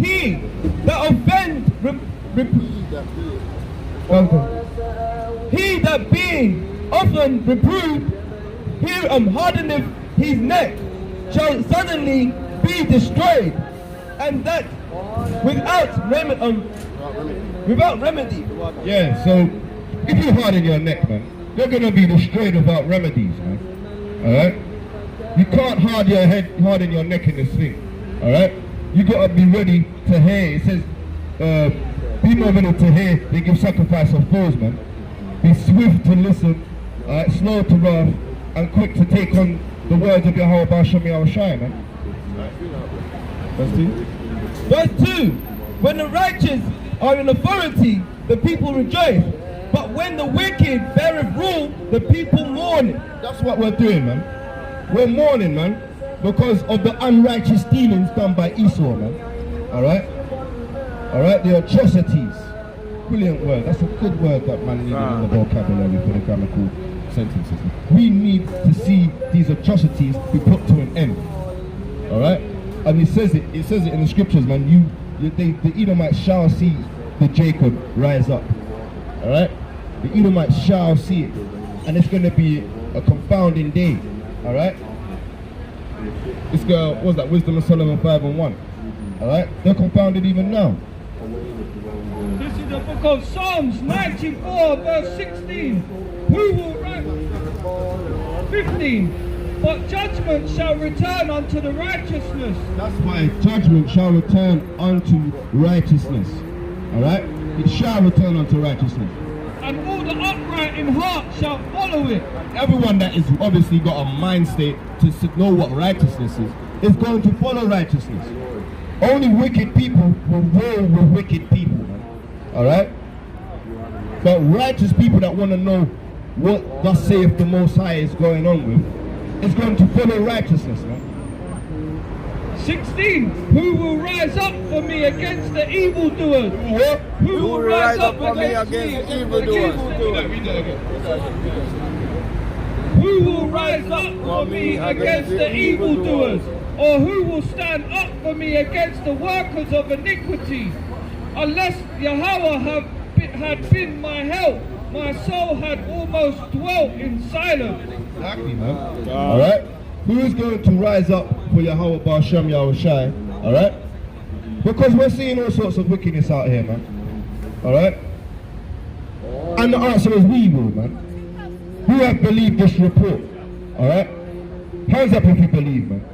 [SPEAKER 3] He that offends, he that being often reproved, hardeneth his neck, shall suddenly be destroyed, and that without remedy.
[SPEAKER 1] Yeah, so if you harden your neck, man, you're gonna be destroyed without remedies, man. Alright? You can't harden your neck in this thing. Alright? You gotta be ready to hear. It says, be more ready to hear, they give sacrifice of fools, man. Be swift to listen, alright, slow to wrath, and quick to take on the words of Yahweh Ba'Shem Yahushai, man.
[SPEAKER 3] Verse 2. When the righteous are in authority, the people rejoice. But when the wicked beareth rule, the people mourn.
[SPEAKER 1] That's what we're doing, man. We're mourning, man, because of the unrighteous dealings done by Esau, man. Alright? Alright, the atrocities. Brilliant word. That's a good word that man needed in the vocabulary for the grammatical sentences. We need to see these atrocities be put to an end. Alright? And it says it in the scriptures, man. The Edomites shall see the Jacob rise up. Alright? The Edomites shall see it. And it's going to be a confounding day. Alright? This girl, what was that? Wisdom of Solomon 5 and 1. Alright? They're confounded even now.
[SPEAKER 2] This is the book of Psalms 94 verse 16. Who will write? 15. But judgment shall return unto the righteousness.
[SPEAKER 1] That's why judgment shall return unto righteousness. Alright? It shall return unto righteousness.
[SPEAKER 2] And all the upright in heart shall follow it.
[SPEAKER 1] Everyone that is obviously got a mind state to know what righteousness is going to follow righteousness. Only wicked people will roll with wicked people, man. Alright? But righteous people that want to know what thus saith the Most High is going on with, is going to follow righteousness, man.
[SPEAKER 2] 16. Who will rise up for me against the evildoers?
[SPEAKER 1] What?
[SPEAKER 2] Who will rise up
[SPEAKER 6] for me
[SPEAKER 2] against
[SPEAKER 6] against
[SPEAKER 2] the
[SPEAKER 6] evildoers?
[SPEAKER 2] Who will rise rise up for me against the evildoers? Or who will stand up for me against the workers of iniquity? Unless Yahweh had been my help, my soul had almost dwelt in silence.
[SPEAKER 1] Exactly, man. Alright? Who is going to rise up for Yahweh Ba'ashem Yahushai? Alright? Because we're seeing all sorts of wickedness out here, man. Alright? And the answer is we will, man. Who have believed this report? Alright? Hands up if you believe, man.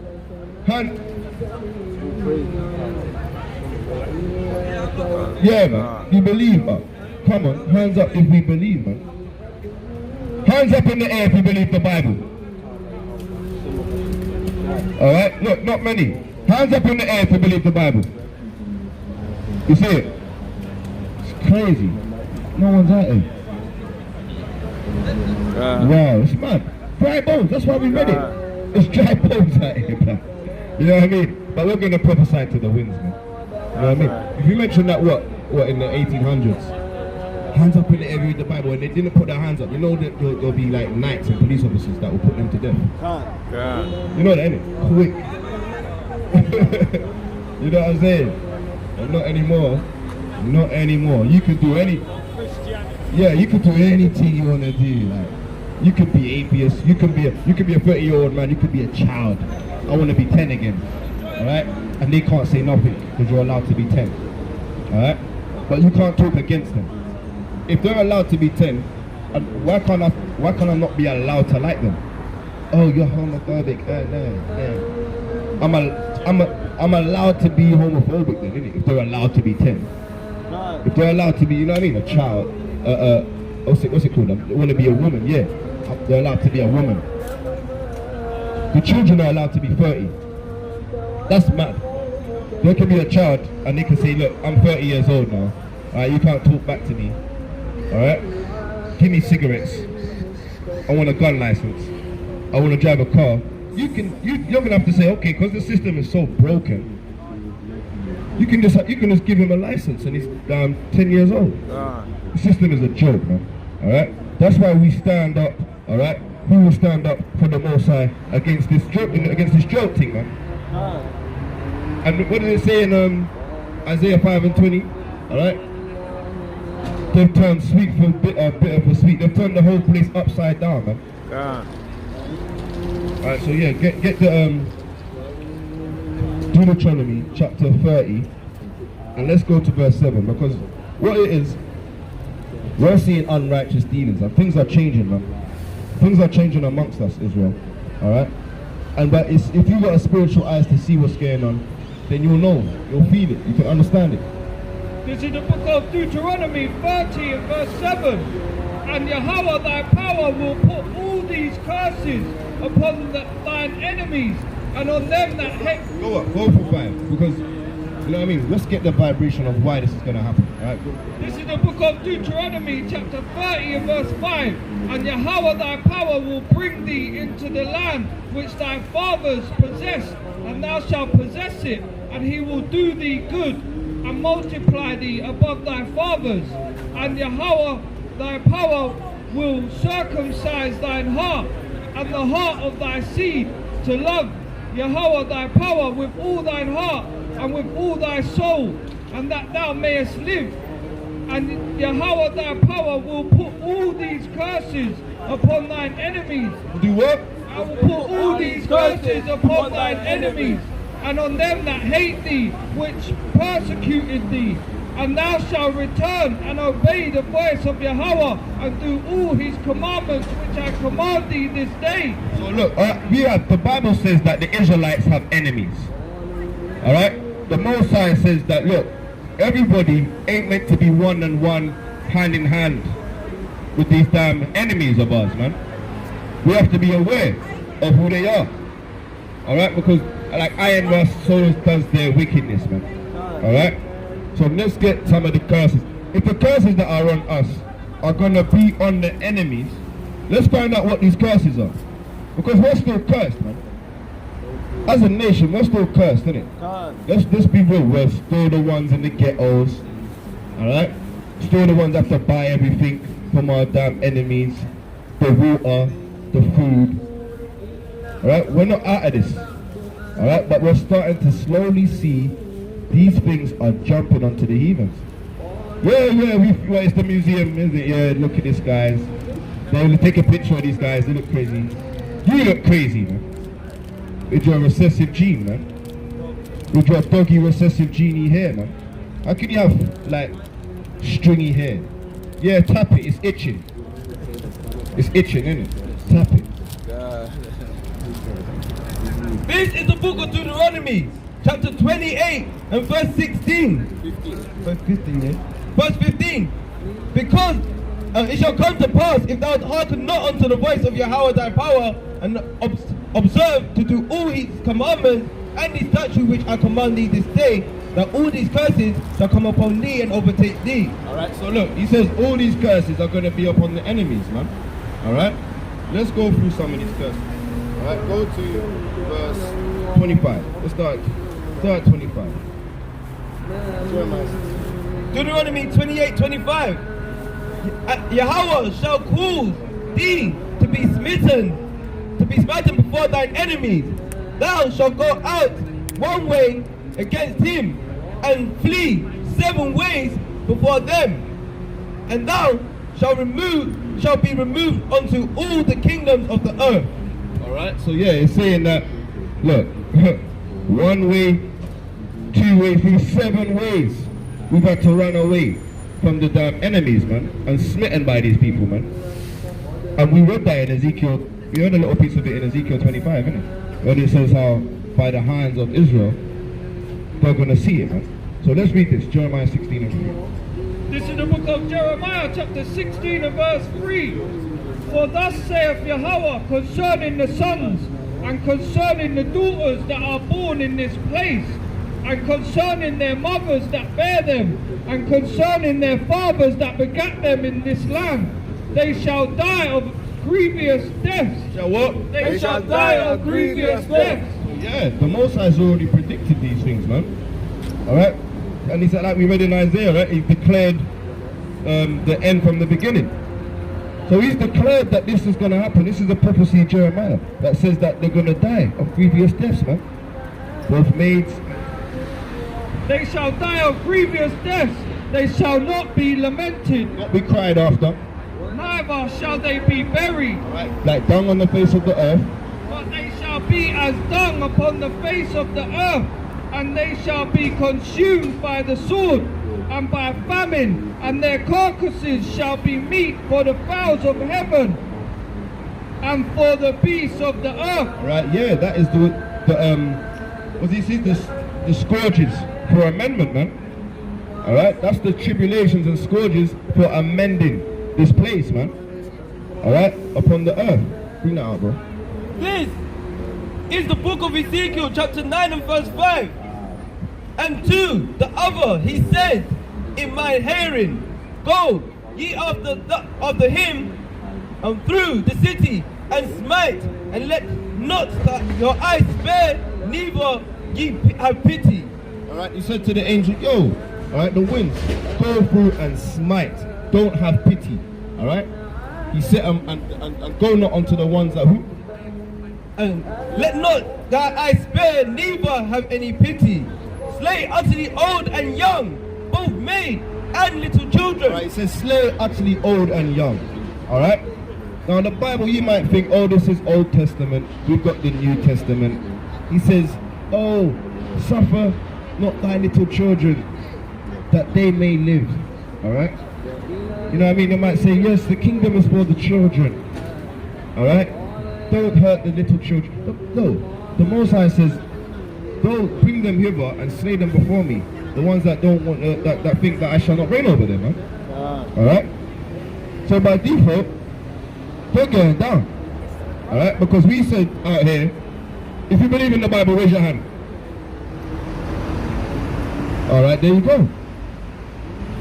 [SPEAKER 1] Yeah, man. You believe, man. Come on, hands up if we believe, man. Hands up in the air if you believe the Bible. Alright? Look, not many. Hands up in the air if you believe the Bible. You see it? It's crazy. No one's out here. Wow, it's mad. Dry bones, that's why we read it. It's dry bones out here, man. You know what I mean? But we're going to prophesy to the winds, man. You know what I mean? If you mention that, what in the 1800s? Hands up in the air, read the Bible, and they didn't put their hands up. You know that there'll be like knights and police officers that will put them to death. You know that, innit? Quick. You know what I'm saying? But not anymore. Not anymore. You can do any. Yeah, you can do anything you want to do. Like, you could be atheist. You could be a 30-year-old man. You could be a child. I want to be 10 again. All right? And they can't say nothing because you're allowed to be 10. All right? But you can't talk against them. If they're allowed to be 10, why can't I not be allowed to like them? Oh, you're homophobic. No. I'm allowed to be homophobic then, innit? If they're allowed to be 10. If they're allowed to be, you know what I mean, a child, what's it called? They want to be a woman, yeah. They're allowed to be a woman. The children are allowed to be 30. That's mad. They can be a child and they can say, look, I'm 30 years old now. Alright, you can't talk back to me. Alright? Give me cigarettes. I want a gun license. I want to drive a car. You're gonna have to say, okay, because the system is so broken. You can just give him a license and he's 10 years old. The system is a joke, man. Alright? That's why we stand up, alright? We will stand up for the Most High against this joke thing, man. And what did it say in Isaiah 5:20? Alright? They've turned sweet for bitter, bitter for sweet. They've turned the whole place upside down, man. Alright, so yeah, get the Deuteronomy chapter 30 and let's go to verse 7, because what it is, we're seeing unrighteous dealings and things are changing, man. Things are changing amongst us, Israel. Alright? But if you've got a spiritual eyes to see what's going on, then you'll know, you'll feel it, you can understand it.
[SPEAKER 2] This is the book of Deuteronomy 30 and verse 7. And Yahweh thy power will put all these curses upon thine enemies and on them that hate.
[SPEAKER 1] Go for 5, because, you know what I mean, let's get the vibration of why this is going to happen. Alright, go.
[SPEAKER 2] This is the book of Deuteronomy chapter 30 and verse 5. And Yahweh thy power will bring thee into the land which thy fathers possessed, and thou shalt possess it, and he will do thee good and multiply thee above thy fathers. And Yahweh thy power will circumcise thine heart and the heart of thy seed to love Yahweh thy power with all thine heart and with all thy soul, and that thou mayest live. And Yahweh thy power will put all these curses upon thine enemies.
[SPEAKER 1] Do what?
[SPEAKER 2] I will put all these curses upon thine enemies, and on them that hate thee, which persecuted thee. And thou shalt return and obey the voice of Yahweh, and do all his commandments which I command thee this day.
[SPEAKER 1] So look, the Bible says that the Israelites have enemies. Alright? The Most High says that, look, everybody ain't meant to be one and one, hand in hand with these damn enemies of ours, man. We have to be aware of who they are. Alright? Because like iron rust, so does their wickedness, man. Alright? So let's get some of the curses. If the curses that are on us are going to be on the enemies, let's find out what these curses are. Because we're still cursed, man. As a nation, we're still cursed, isn't it? Let's be real. We're still the ones in the ghettos. Alright? Still the ones that have to buy everything from our damn enemies. The water, the food, Alright, we're not out of this. Alright, but we're starting to slowly see these things are jumping onto the heathens. Well, it's the museum, isn't it? Yeah, look at this, guys. They'll take a picture of these guys, they look crazy. You look crazy, man. With your recessive gene, man. With your doggy recessive genie hair, man. How can you have, like, stringy hair? Yeah, tap it, it's itching. It's itching, isn't it? Tap it.
[SPEAKER 3] This is the book of Deuteronomy, chapter 28 and verse 16.
[SPEAKER 4] 15.
[SPEAKER 3] Verse 15, yeah? Verse 15. Because it shall come to pass, if thou hearken not unto the voice of Yahweh thy power, and observe to do all his commandments and his statutes which I command thee this day, that all these curses shall come upon thee and overtake thee.
[SPEAKER 1] Alright, so look, he says all these curses are going to be upon the enemies, man. Alright? Let's go through some of these curses. Alright, go to verse 25. Let's start 25.
[SPEAKER 3] Deuteronomy 28:25. Yahweh shall cause thee to be smitten before thine enemies. Thou shalt go out one way against him, and flee 7 ways before them. And thou shalt be removed unto all the kingdoms of the earth.
[SPEAKER 1] Alright, so yeah, it's saying that, look, 1 way, 2 ways, 3, 7 ways we've had to run away from the damn enemies, man, and smitten by these people, man. And we read that in Ezekiel, we heard a little piece of it in Ezekiel 25, innit? When it says how by the hands of Israel, they're going to see it, man. So let's read this, Jeremiah 16 and 3.
[SPEAKER 2] This is the book of Jeremiah, chapter 16 and verse 3. For thus saith Yahweh concerning the sons, and concerning the daughters that are born in this place, and concerning their mothers that bear them, and concerning their fathers that begat them in this land, they shall die of grievous deaths.
[SPEAKER 1] Shall what?
[SPEAKER 2] They shall die of grievous deaths.
[SPEAKER 1] Yeah, the Most High has already predicted these things, man. Alright? And he said, like we read in Isaiah, right? He declared the end from the beginning. So he's declared that this is going to happen. This is a prophecy of Jeremiah that says that they're going to die of grievous deaths, man. Both maids.
[SPEAKER 2] They shall die of grievous deaths. They shall not be lamented.
[SPEAKER 1] Not be cried after.
[SPEAKER 2] Neither shall they be buried.
[SPEAKER 1] Right. Like dung on the face of the earth.
[SPEAKER 2] But they shall be as dung upon the face of the earth. And they shall be consumed by the sword and by famine. And their carcasses shall be meat for the fowls of heaven and for the beasts of the earth.
[SPEAKER 1] Right, yeah, that is what he says, the scourges for amendment, man. Alright, that's the tribulations and scourges for amending this place, man. Alright, upon the earth. Bring that out, bro.
[SPEAKER 3] This is the book of Ezekiel, chapter 9 and verse 5. And to the other he said in my hearing, go ye after him and through the city, and smite, and let not your eyes spare, neither ye have pity.
[SPEAKER 1] Alright, he said to the angel, yo, alright, the winds, go through and smite, don't have pity. Alright? He said, and go not unto the ones that who?
[SPEAKER 3] And let not thy eyes spare, neither have any pity. Slay utterly old and young, both maid and little children.
[SPEAKER 1] Alright, it says slay utterly old and young. Alright? Now the Bible, you might think, oh, this is Old Testament, we've got the New Testament. He says, oh, suffer not thy little children, that they may live. Alright? You know what I mean? They might say, yes, the kingdom is for the children. Alright? Don't hurt the little children. No, the Most High says, don't bring them hither and slay them before me. The ones that don't want, that think that I shall not reign over them, man. Alright? So by default, they're going down. Alright? Because we said out here, if you believe in the Bible, raise your hand. Alright, there you go.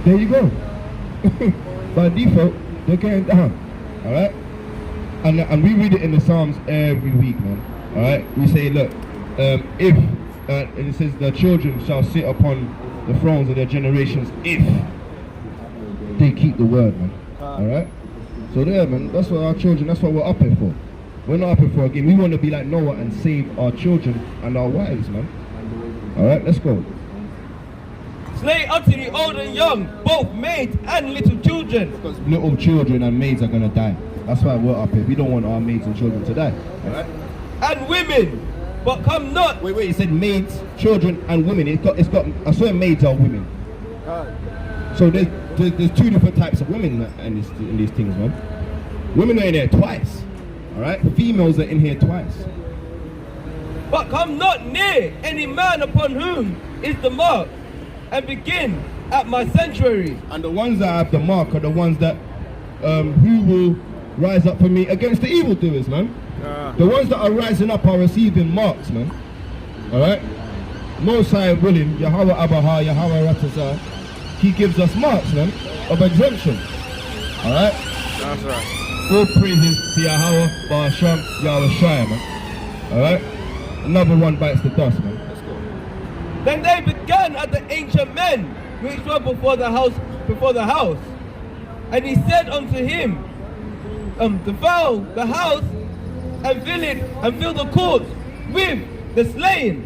[SPEAKER 1] There you go. By default, they're going down. Alright? And we read it in the Psalms every week, man. Alright? We say, look, if, and it says the children shall sit upon the thrones of their generations if they keep the word, man. Alright? So there, man, that's what our children, that's what we're up here for.
[SPEAKER 5] We're not up here for a game. We want to be like Noah and save our children and our wives, man. Alright, let's go.
[SPEAKER 3] Slay unto the old and young, both maids and little children.
[SPEAKER 5] Because little children and maids are going to die. That's why we're up here. We don't want our maids and children to die. Alright?
[SPEAKER 3] And women, but come not.
[SPEAKER 5] Wait, he said maids, children and women. It's got, I swear maids are women. So there's two different types of women in these things, man. Women are in here twice. Alright? Females are in here twice.
[SPEAKER 3] But come not near any man upon whom is the mark, and begin at my sanctuary.
[SPEAKER 5] And the ones that have the mark are the ones that who will rise up for me against the evildoers, man. The ones that are rising up are receiving marks, man. Alright? Most High willing, Yahweh Abaha, Yahweh Ratazah, he gives us marks, man, of exemption. Alright?
[SPEAKER 4] That's right.
[SPEAKER 5] All praises to Yahweh, Ba'asham, Yahweh Shai, man. Alright? Another one bites the dust, man. Let's go.
[SPEAKER 3] Then they began at the ancient men which were before the house, And he said unto him, defile the house and fill it, and fill the courts with the slain.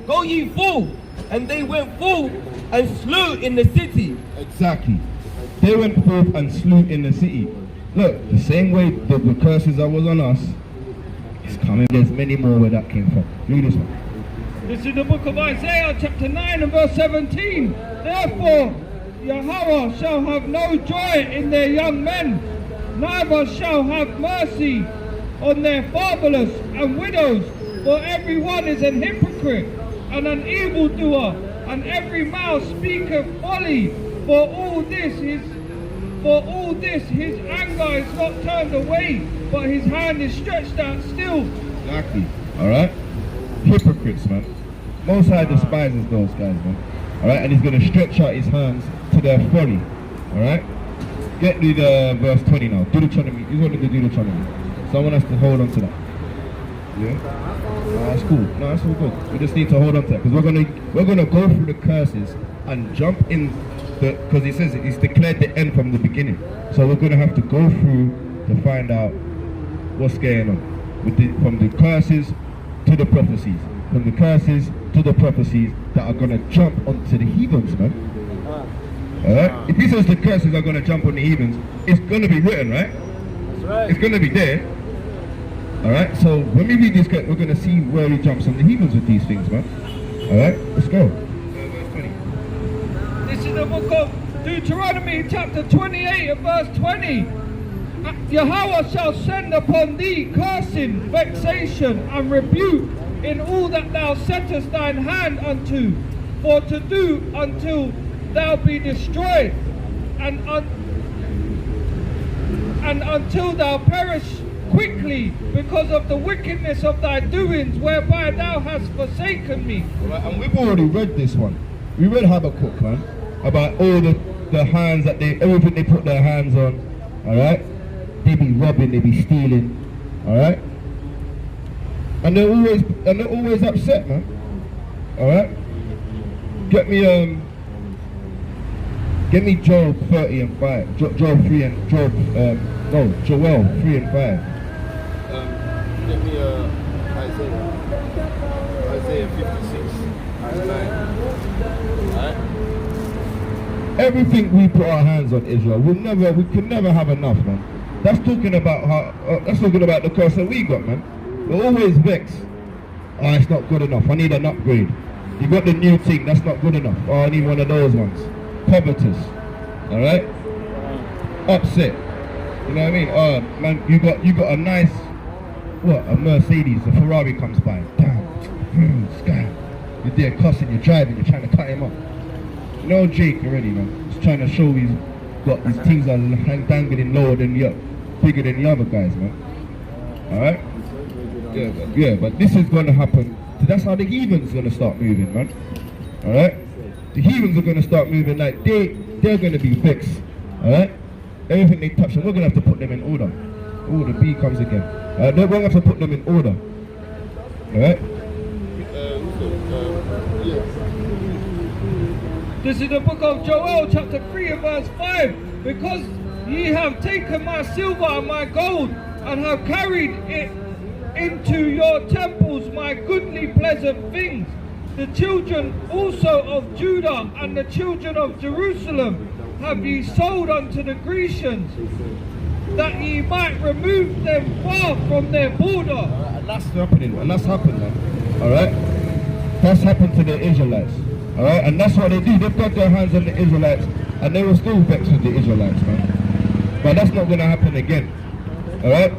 [SPEAKER 3] Go ye forth. And they went forth and slew in the city.
[SPEAKER 5] Exactly. They went forth and slew in the city. Look, the same way the curses that was on us, it's coming. There's many more where that came from. Read this one.
[SPEAKER 2] This is the book of Isaiah, chapter 9 and verse 17. Therefore, Yahweh shall have no joy in their young men, neither shall have mercy on their fatherless and widows, for every one is an hypocrite and an evildoer, and every mouth speaketh folly. For all this his anger is not turned away, but his hand is stretched out still.
[SPEAKER 5] Exactly. Alright? Hypocrites, man. Most High despises those guys, man. Alright? And he's going to stretch out his hands to their folly. Alright? Get me the verse 20 now. Deuteronomy. He's wanting to do Deuteronomy. So I want us to hold on to that. Yeah? No, that's cool. No, that's all good. We just need to hold on to that. Because we're gonna go through the curses and jump in because he says he's declared the end from the beginning. So we're gonna have to go through to find out what's going on. From the curses to the prophecies. From the curses to the prophecies that are gonna jump onto the heathens, man. Alright? If he says the curses are gonna jump on the heathens, it's gonna be written, right?
[SPEAKER 3] That's right.
[SPEAKER 5] It's gonna be there. Alright, so when we read this, we're gonna see where he jumps on the heathens with these things, man. Alright, let's go.
[SPEAKER 2] This is the book of Deuteronomy, chapter 28 and verse 20. Yahweh shall send upon thee cursing, vexation, and rebuke in all that thou settest thine hand unto, for to do until thou be destroyed, and until thou perish quickly, because of the wickedness of thy doings, whereby thou hast forsaken me.
[SPEAKER 5] Alright, and we've already read this one. We read Habakkuk, man, about all the hands that everything they put their hands on. Alright? They be robbing, they be stealing. Alright? And they're always upset, man. Alright? Get me Job 30 and 5. Joel 3 and Joel 3 and 5.
[SPEAKER 4] Get me Isaiah 56, verse 9. Alright?
[SPEAKER 5] Everything we put our hands on, Israel, we can never have enough, man. That's talking about the curse that we got, man. We're always vexed. Oh, it's not good enough. I need an upgrade. You got the new thing, that's not good enough. Oh, I need one of those ones. Covetous. Alright? Upset. You know what I mean? Oh man, you got a nice a Mercedes, a Ferrari comes by. Damn. This guy. You're there cussing, you're driving, you're trying to cut him off. No Jake already, man. He's trying to show he's got his things are dangling lower than bigger than the other guys, man. Alright? Yeah, but this is gonna happen. So that's how the heathens gonna start moving, man. Alright? The heathens are gonna start moving like they're gonna be fixed. Alright? Everything they touch, and we're gonna have to put them in order. Oh, the B comes again. We're gonna have to put them in order. Alright?
[SPEAKER 2] This is the book of Joel, chapter 3 and verse 5. Because ye have taken my silver and my gold, and have carried it into your temples my goodly pleasant things. The children also of Judah and the children of Jerusalem have ye sold unto the Grecians, that ye might remove them far from their border.
[SPEAKER 5] And that's happening, and that's happened now. Alright? That's happened to the Israelites. Alright? And that's what they do. They've got their hands on the Israelites, and they were still vexed with the Israelites, man. But that's not going to happen again. Alright?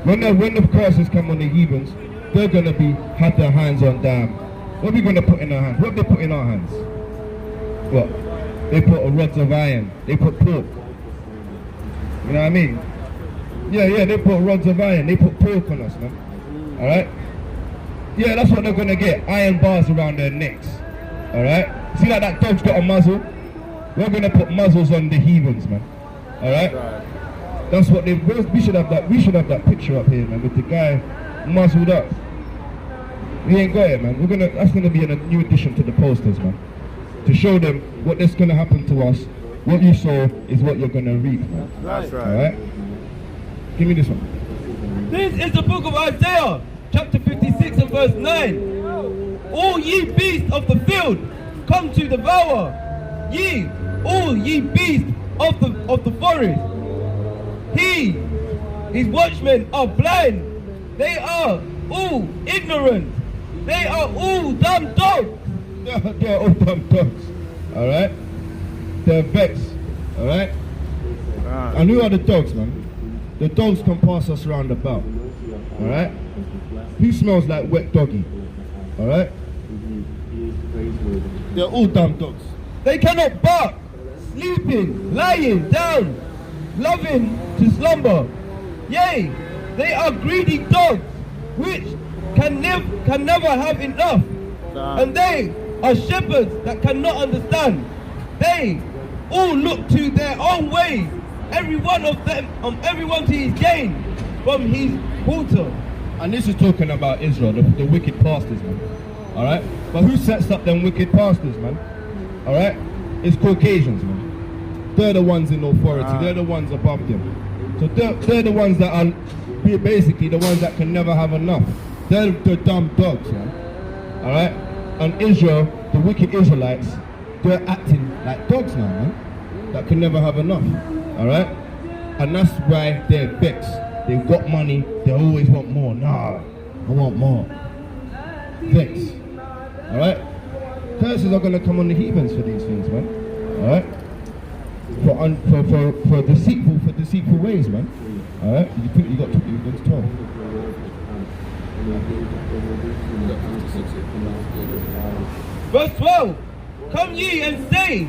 [SPEAKER 5] When the curses come on the heathens, they're going to have their hands on them. What are we going to put in our hands? What have they put in our hands? What? They put rods of iron. They put pork. You know what I mean? Yeah, they put rods of iron. They put pork on us, man. Alright? Yeah, that's what they're going to get. Iron bars around their necks. Alright? See like that dog's got a muzzle? We're going to put muzzles on the heathens, man. Alright? That's what we should have that picture up here, man, with the guy muzzled up. We ain't got it, man. That's gonna be a new addition to the posters, man. To show them what is gonna happen to us. What you sow is what you're gonna reap, man.
[SPEAKER 4] That's right.
[SPEAKER 5] Alright? Give me this one.
[SPEAKER 3] This is the book of Isaiah, chapter 56 and verse 9. All ye beasts of the field, come to devour. All ye beasts of the forest. His watchmen are blind. They are all ignorant. They are all dumb dogs.
[SPEAKER 5] They're all dumb dogs. Alright? They're vexed. Alright? And who are the dogs, man? The dogs can pass us around about. Alright? Who smells like wet doggy? Alright? They're all dumb dogs.
[SPEAKER 3] They cannot bark, sleeping, lying down, loving to slumber. Yea, they are greedy dogs, which can never have enough. And they are shepherds that cannot understand. They all look to their own ways, everyone to his gain from his quarter.
[SPEAKER 5] And this is talking about Israel, the wicked pastors, man. Alright? But who sets up them wicked pastors, man? Alright? It's Caucasians, man. They're the ones in authority. They're the ones above them. So they're the ones that are basically the ones that can never have enough. They're the dumb dogs, man. Alright? And Israel, the wicked Israelites, they're acting like dogs now, man. That can never have enough. Alright? And that's why they're vexed. They've got money, they always want more. Nah, I want more. Vexed. Alright? Curses are gonna come on the heathens for these things, man. Alright? For deceitful ways, man. Alright? You got to 12.
[SPEAKER 3] Verse 12. Come ye and say,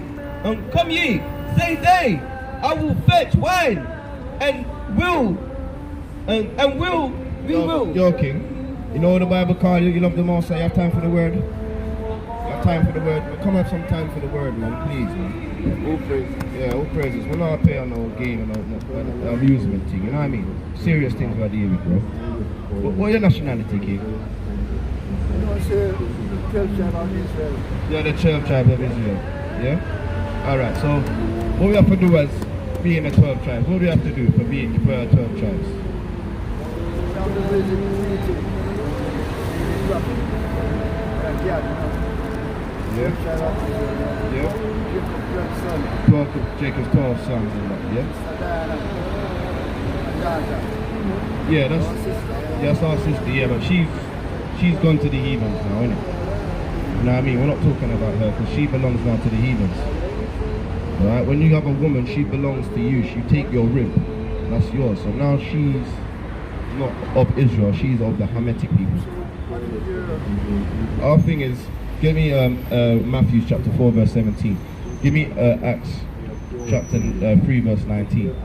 [SPEAKER 3] they, I will fetch wine, and we will.
[SPEAKER 5] Yo, King, you know what the Bible calls you? You love the Most High. You have time for the word? You have time for the word? But come have some time for the word, man, please, man. All praises. Yeah, all praises. We're not paying on no game and no amusement thing, you know what I mean? Serious things we're dealing with, bro. What's your nationality, King? You're the 12 tribe of Israel. Yeah? Alright, so what we have to do as being the 12 tribes, what do we have to do for our 12 tribes? Yeah? Yeah? 12, Jacob's 12 sons and that, yeah? Yeah, that's our sister, yeah, but she's gone to the heathens now, innit? You know what I mean? We're not talking about her because she belongs now to the heathens. Alright? When you have a woman, she belongs to you. She take your rib. That's yours. So now she's not of Israel, she's of the Hamitic people. Our thing is, give me Matthew chapter 4 verse 17. Give me Acts chapter 3 verse 19.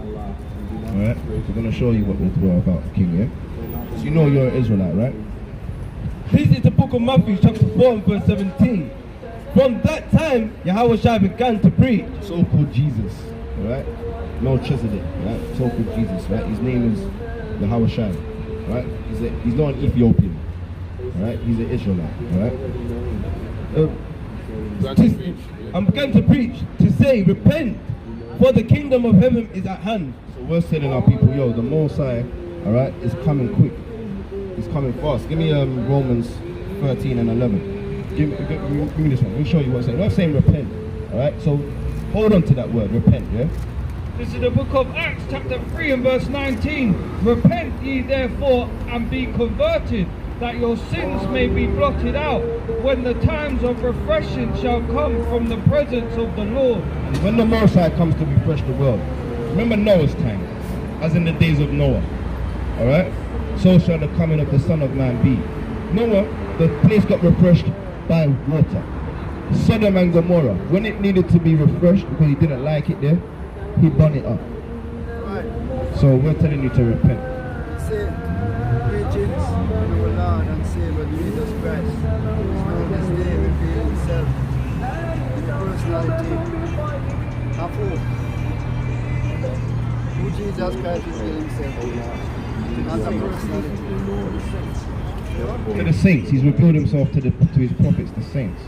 [SPEAKER 5] Alright? We're going to show you what we're about, King, yeah? So you know you're an Israelite, right?
[SPEAKER 3] This is the book of Matthew, chapter 4 and verse 17. From that time, Yahushua began to preach.
[SPEAKER 5] So-called Jesus, right? Melchizedek, right? So-called Jesus, right? His name is Yahushua, right? He's not an Ethiopian, right? He's an Israelite, right?
[SPEAKER 3] I began to preach, to say, repent, for the kingdom of heaven is at hand.
[SPEAKER 5] So we're telling our people, yo, the Most High all right, is coming quick. It's coming fast. Give me Romans 13 and 11. Give me this one. We'll show you what I'm saying. I'm saying repent, all right? So hold on to that word, repent, yeah?
[SPEAKER 2] This is the book of Acts chapter 3 and verse 19. Repent ye therefore and be converted, that your sins may be blotted out, when the times of refreshing shall come from the presence of the Lord.
[SPEAKER 5] And when the Most High comes to refresh the world, remember Noah's time, as in the days of Noah, all right? So shall the coming of the Son of Man be. Noah, the place got refreshed by water. Sodom and Gomorrah, when it needed to be refreshed because he didn't like it there, he burned it up. So we're telling you to repent.
[SPEAKER 6] Say, greetings to our Lord and Savior Jesus Christ. His known this day revealed himself in the personality of who Jesus Christ revealed himself as a personality.
[SPEAKER 5] To the saints, he's revealed himself to his prophets, the saints.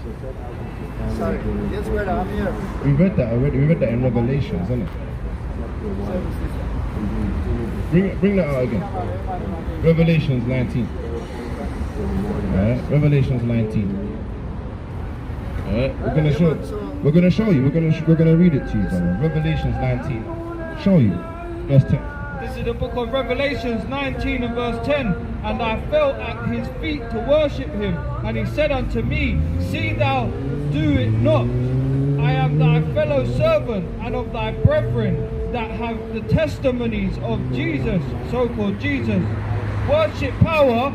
[SPEAKER 6] Sorry, yes brother, I'm here.
[SPEAKER 5] We read that already. We read that in Revelations, isn't it? Bring that out again. Revelations 19. Alright, Revelations 19. Alright, we're gonna show you. We're gonna read it to you, brother. Revelations 19. Show you. Verse 10.
[SPEAKER 2] This is the book of Revelations 19 and verse 10. And I fell at his feet to worship him. And he said unto me, see thou do it not. I am thy fellow servant and of thy brethren that have the testimonies of Jesus, so-called Jesus. Worship power,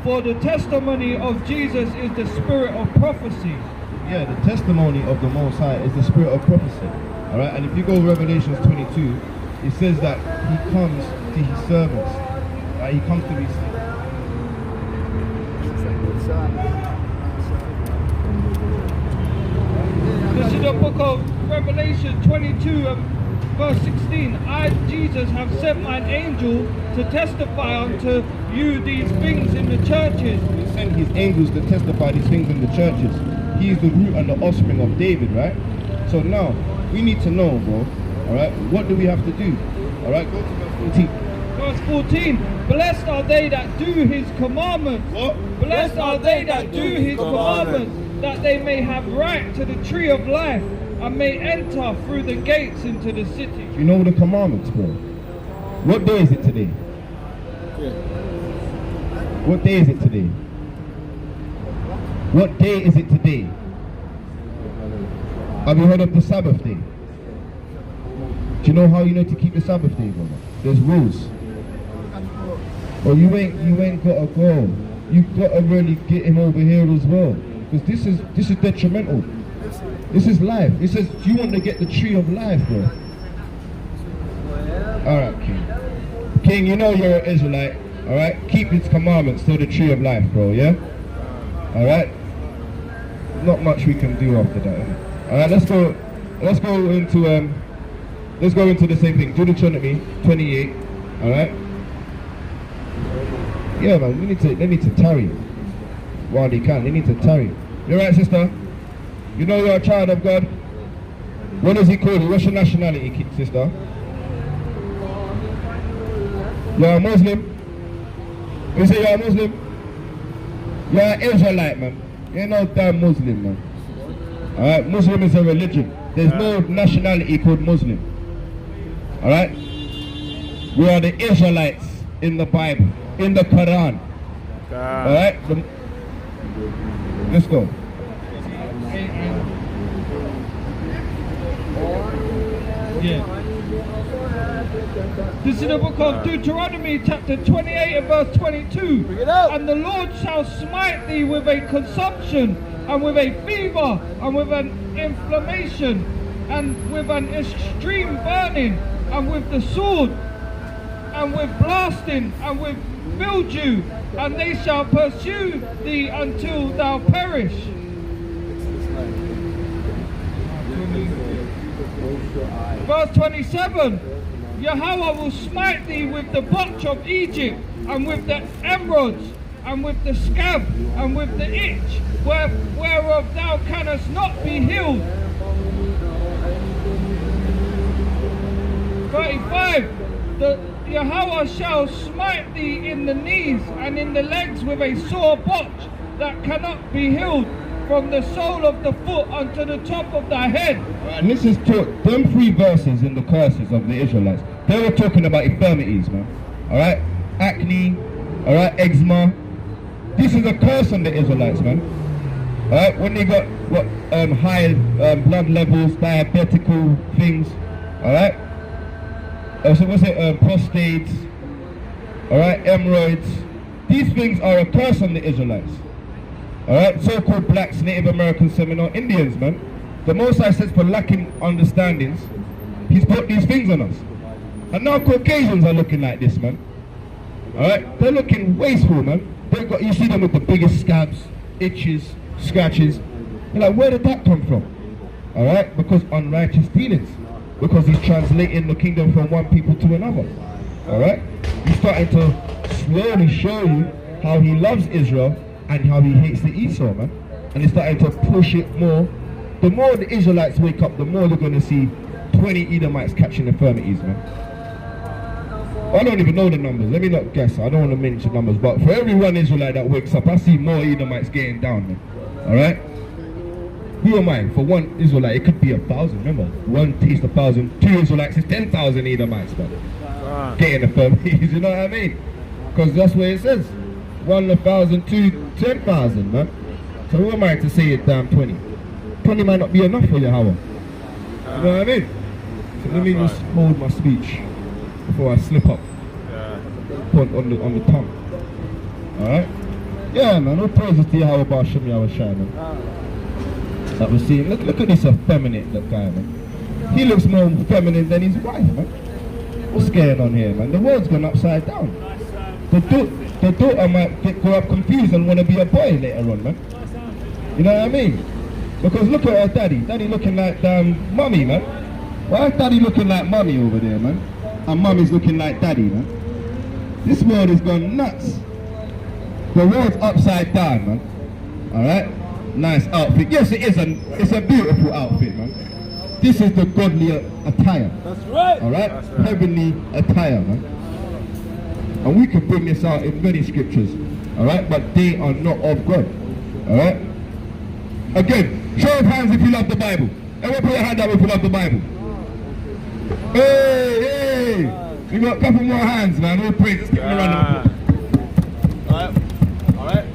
[SPEAKER 2] for the testimony of Jesus is the spirit of prophecy.
[SPEAKER 5] Yeah, the testimony of the Most High is the spirit of prophecy. Alright, and if you go Revelations 22, it says that he comes to his servants. He comes to his
[SPEAKER 2] This is the book of Revelation 22 and verse 16. I, Jesus, have sent mine angel to testify unto you these things in the churches.
[SPEAKER 5] He sent his angels to testify these things in the churches. He is the root and the offspring of David, right? So now, we need to know, bro, alright, what do we have to do? Alright, go to verse 14.
[SPEAKER 2] Verse 14. Blessed are they that do his commandments.
[SPEAKER 5] What?
[SPEAKER 2] Blessed are they that do his commandments, that they may have right to the tree of life, and may enter through the gates into the city.
[SPEAKER 5] You know the commandments, bro. What day is it today? What day is it today? What day is it today? Have you heard of the Sabbath day? Do you know how you need to keep the Sabbath day, brother? There's rules. Or you ain't gotta go. You gotta really get him over here as well. Because this is detrimental. This is life. It says you want to get the tree of life, bro. Alright, King. King, you know you're an Israelite. Alright? Keep his commandments to the tree of life, bro, yeah? Alright? Not much we can do after that. Alright, let's go into the same thing. Deuteronomy 28. Alright? Yeah, man, they need to tarry while they can. They need to tarry. You're right, sister. You know you're a child of God. What does he call you? What's your nationality, sister? You're a Muslim. You say you're a Muslim? You're an Israelite, man. You're no damn Muslim, man. Alright, Muslim is a religion. There's no nationality called Muslim. Alright? We are the Israelites in the Bible, in the Quran. Alright? Let's go.
[SPEAKER 2] Yeah. This is the book of Deuteronomy chapter 28 and verse 22. And the Lord shall smite thee with a consumption, and with a fever, and with an inflammation, and with an extreme burning, and with the sword, and with blasting, and with mildew, and they shall pursue thee until thou perish. Verse 27. Yahweh will smite thee with the botch of Egypt, and with the emeralds, and with the scab, and with the itch, whereof thou canst not be healed. 35. Yahweh shall smite thee in the knees and in the legs with a sore botch that cannot be healed from the sole of the foot unto the top of thy head.
[SPEAKER 5] And this is them 3 verses in the curses of the Israelites. They were talking about infirmities, man. Alright? Acne, alright, eczema. This is a curse on the Israelites, man. Alright? When they got high blood levels, diabetical things, alright? So what's it? Prostates, alright, hemorrhoids. These things are a curse on the Israelites. Alright, so-called blacks, Native American, Seminole, Indians, man. The Most High says for lacking understandings, He's put these things on us. And now Caucasians are looking like this, man. Alright, they're looking wasteful, man. You see them with the biggest scabs, itches, scratches. You're like, where did that come from? Alright, because unrighteous dealings. Because He's translating the kingdom from one people to another. Alright, He's starting to slowly show you how He loves Israel and how He hates the Esau, man. And He's starting to push it more. The more the Israelites wake up, the more they're going to see 20 Edomites catching infirmities, man. I don't even know the numbers. Let me not guess. I don't want to mention numbers. But for every one Israelite that wakes up, I see more Edomites getting down, man. Alright? Who am I? For one Israelite, it could be 1,000. Remember, one taste 1,000. 2 Israelites is 10,000 Edomites, man. Getting infirmities, you know what I mean? Because that's what it says. 1 1,000, 2 10,000, man. So who am I to say it damn 20? 20 might not be enough for Yahweh. You know what I mean? So let me just hold my speech before I slip up on the tongue. Alright? Yeah, man. All praises to Yahweh Ba'ashem Yahweh Shai, man. That we're seeing. Look at this effeminate guy, man. He looks more feminine than his wife, man. What's going on here, man? The world's gone upside down. The daughter might grow up confused and want to be a boy later on, man. You know what I mean? Because look at her daddy. Daddy looking like mummy, man. Why is daddy looking like mummy over there, man? And mummy's looking like daddy, man. This world has gone nuts. The world's upside down, man. Alright? Nice outfit. Yes, it's a beautiful outfit, man. This is the godly attire. That's right. Alright? Right. Heavenly attire, man. And we can bring this out in many scriptures. Alright? But they are not of God. Alright? Again, show of hands if you love the Bible. Everyone put your hand up if you love the Bible. Hey! We got a couple more hands, man. All praise. Let's give them a round of applause. Alright?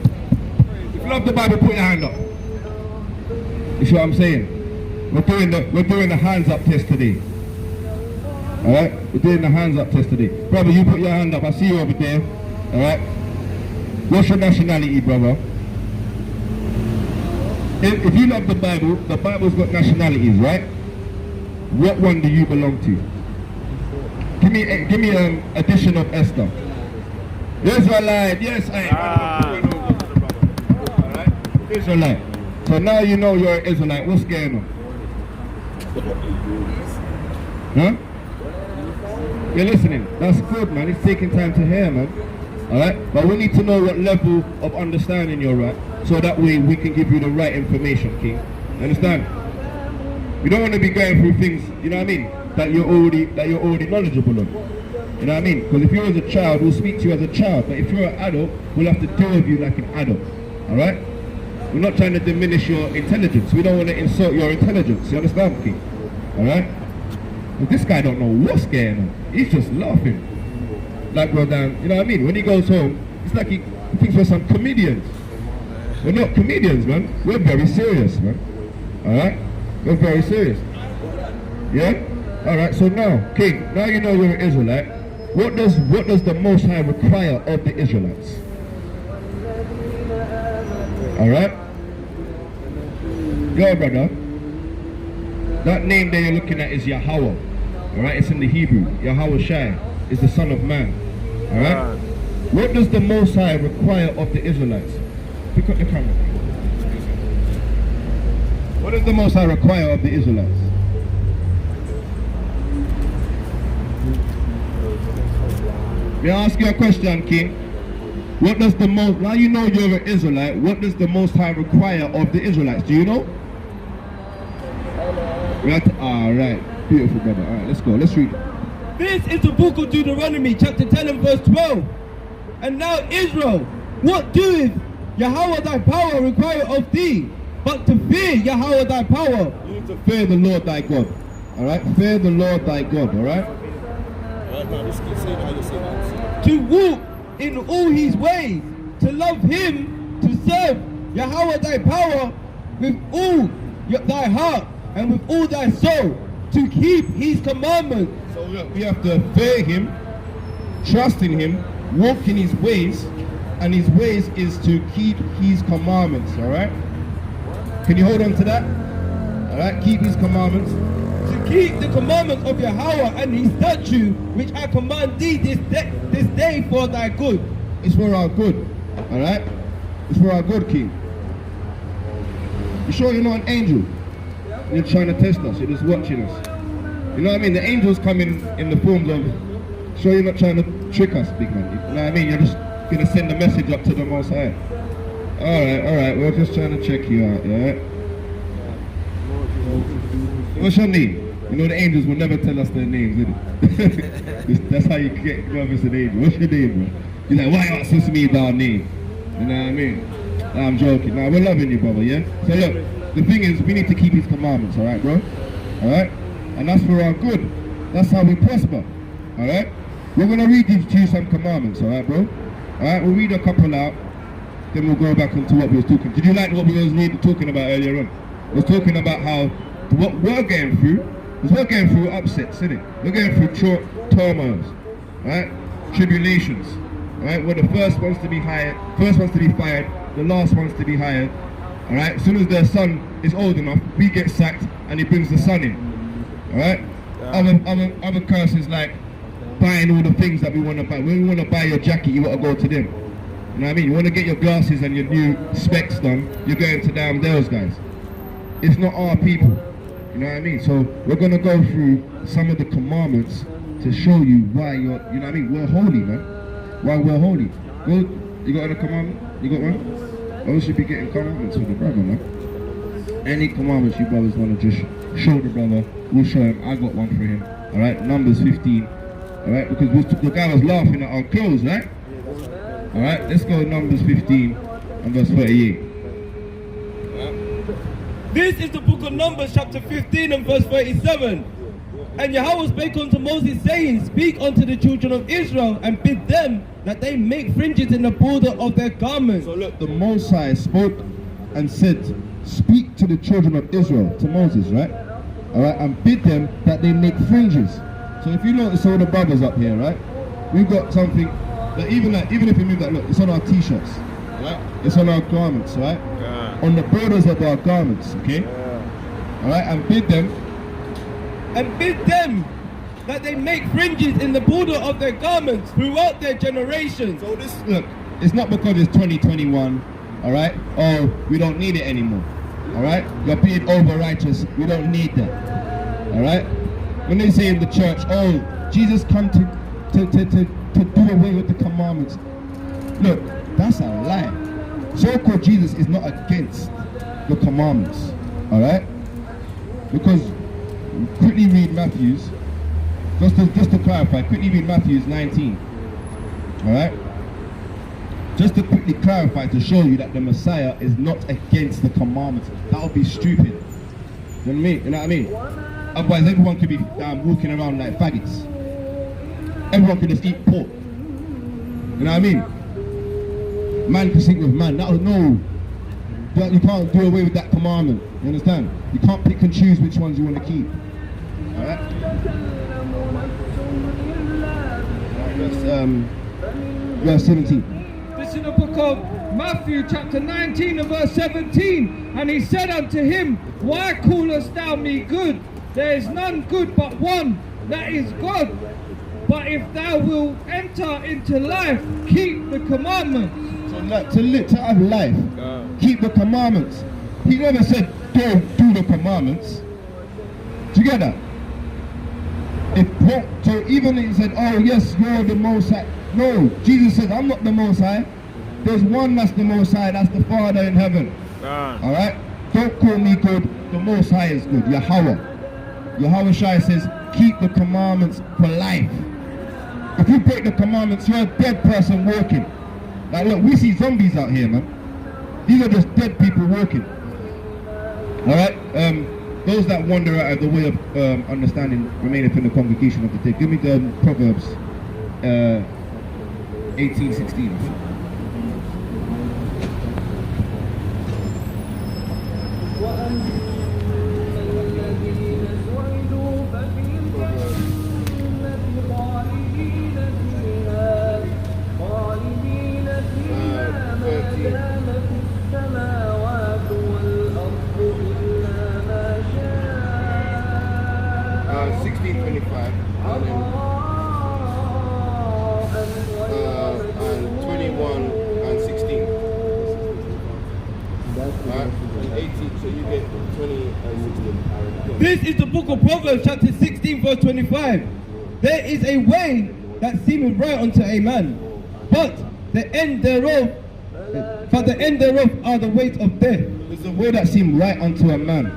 [SPEAKER 5] If you love the Bible, put your hand up. You see what I'm saying? We're doing the hands up test today. Alright? We're doing the hands up test today. Brother, you put your hand up. I see you over there. Alright? What's your nationality, brother? If you love the Bible's got nationalities, right? What one do you belong to? Give me an edition of Esther. Israelite, yes, Alright? Israelite. So now you know you're an Israelite. What's going on? Huh? You're listening. That's good, man. It's taking time to hear, man. Alright? But we need to know what level of understanding you're at, so that way we can give you the right information, King. Understand? We don't want to be going through things, you know what I mean, that you're already knowledgeable on. You know what I mean? Because if you're as a child, we'll speak to you as a child. But if you're an adult, we'll have to deal with you like an adult. Alright? We're not trying to diminish your intelligence. We don't want to insult your intelligence. You understand, King? Alright? But this guy don't know what's going on. He's just laughing. Like we're down, you know what I mean? When he goes home, it's like he thinks we're some comedians. We're not comedians, man. We're very serious, man. Alright? We're very serious. Yeah? Alright, so now, King, now you know you're an Israelite. What does the Most High require of the Israelites? Alright? Go, brother. That name there you're looking at is Yahweh. Alright, it's in the Hebrew. Yahweh Shai is the Son of Man. Alright? What does the Most High require of the Israelites? Pick up the camera. What does the Most High require of the Israelites? May I ask you a question, King? What does the Most, now you know you're an Israelite, what does the Most High require of the Israelites? Do you know? Right? Alright, beautiful, brother. Alright, let's go. Let's read it.
[SPEAKER 3] This is the book of Deuteronomy, chapter 10 and verse 12. And now Israel, what doeth Yahweh thy power require of thee, but to fear Yahweh thy power?
[SPEAKER 5] You need to fear the Lord thy God. Alright? Fear the Lord thy God, alright?
[SPEAKER 4] No, just keep saying how you say that.
[SPEAKER 3] To walk in all his ways, to love him, to serve Yahweh thy power with all thy heart and with all thy soul, to keep his commandments.
[SPEAKER 5] So we have to fear him, trust in him, walk in his ways, and his ways is to keep his commandments, alright? Can you hold on to that? Alright, keep his commandments.
[SPEAKER 3] To keep the commandments of Yahweh and his statute, which I command thee this day for thy good.
[SPEAKER 5] It's for our good, alright? It's for our good, King. You sure you're not an angel? You're trying to test us, you're just watching us. You know what I mean? The angels come in the forms of, sure you're not trying to trick us, big man. You know what I mean? You're just going to send a message up to the Most High. Alright, we're just trying to check you out, yeah? What's your name? You know the angels will never tell us their names, innit? That's how you get nervous an angel. What's your name, bro? You're like, why you asking me about name? You know what I mean? Nah, I'm joking. Nah, we're loving you, brother, yeah? So look, the thing is, we need to keep his commandments, alright, bro? Alright? And that's for our good. That's how we prosper, alright? We're going to read to you some commandments, alright, bro? Alright, we'll read a couple out, then we'll go back into what we was talking. Did you like what we was talking about earlier on? We was talking about how what we're going through, because we're going through upsets, isn't it? We're going through turmoils, right? Tribulations, right? We're the first ones to be hired, the last ones to be hired, all right? As soon as their son is old enough, we get sacked and he brings the son in, all right? Other curses like buying all the things that we want to buy. When we want to buy your jacket, you got to go to them. You know what I mean? You want to get your glasses and your new specs done, you're going to damn those guys. It's not our people. You know what I mean? So we're going to go through some of the commandments to show you why you're, you know what I mean? We're holy, man. Why we're holy. Good. You got a commandment? You got one? I should be getting commandments with the brother, man. Any commandments you brothers want to just show the brother, we'll show him. I got one for him. Alright? Numbers 15. Alright? Because the guy was laughing at our clothes, right? Alright? Let's go Numbers 15 and verse 38.
[SPEAKER 3] This is the book of Numbers, chapter 15 and verse 37. And Yahweh spake unto Moses, saying, speak unto the children of Israel, and bid them that they make fringes in the border of their garments.
[SPEAKER 5] So look, the Most High spoke and said, speak to the children of Israel, to Moses, right? Alright, and bid them that they make fringes. So if you notice all the brothers up here, right? We've got something that even if you move that, look, it's on our t-shirts, right? It's on our garments, right? On the borders of our garments, okay? Alright, and bid them
[SPEAKER 3] that they make fringes in the border of their garments throughout their generations.
[SPEAKER 5] So this, look, it's not because it's 2021, alright? Oh, we don't need it anymore, alright? You're being over-righteous, we don't need that, alright? When they say in the church, oh, Jesus come to do away with the commandments. Look, that's a lie. So-called Jesus is not against the commandments, alright? Because, quickly read Matthews, just to clarify, quickly read Matthews 19, alright? Just to quickly clarify, to show you that the Messiah is not against the commandments. That would be stupid. You know what I mean? Otherwise everyone could be walking around like faggots. Everyone could just eat pork. You know what I mean? Man can sleep with man. You can't do away with that commandment. You understand? You can't pick and choose which ones you want to keep. Alright? Verse 17.
[SPEAKER 2] This is the book of Matthew chapter 19 and verse 17. And he said unto him, why callest thou me good? There is none good but one, that is God. But if thou wilt enter into life, keep the commandments.
[SPEAKER 5] To have life, keep the commandments. He never said, don't do the commandments. Together. So even he said, oh yes, you're the Most High. No, Jesus says, I'm not the Most High. There's one that's the Most High, that's the Father in heaven. Alright? Don't call me good, the Most High is good, Yahweh. Yahweh Shai says,
[SPEAKER 1] keep the commandments for life. If you break the commandments, you're a dead person walking. Like look, we see zombies out here, man. These are just dead people walking. Alright? Those that wander out of the way of understanding remaineth in the congregation of the day. Give me the Proverbs 18:16.
[SPEAKER 3] This is the book of Proverbs, chapter 16, verse 25. There is a way that seemeth right unto a man, but the end thereof are the ways of death.
[SPEAKER 1] It's the way that seems right unto a man.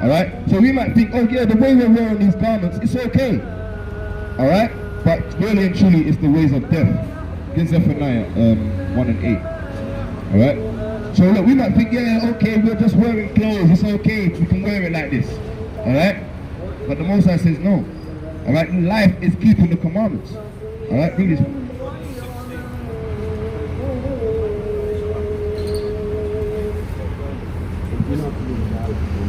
[SPEAKER 1] Alright? So we might think, oh yeah, the way we're wearing these garments, it's okay. Alright? But really and truly, it's the ways of death. In Zephaniah 1 and 8. Alright? So look, we might think, yeah, okay, we're just wearing clothes, it's okay, we can wear it like this. Alright? But the Most High says no. Alright? Life is keeping the commandments. Alright? Bring this one.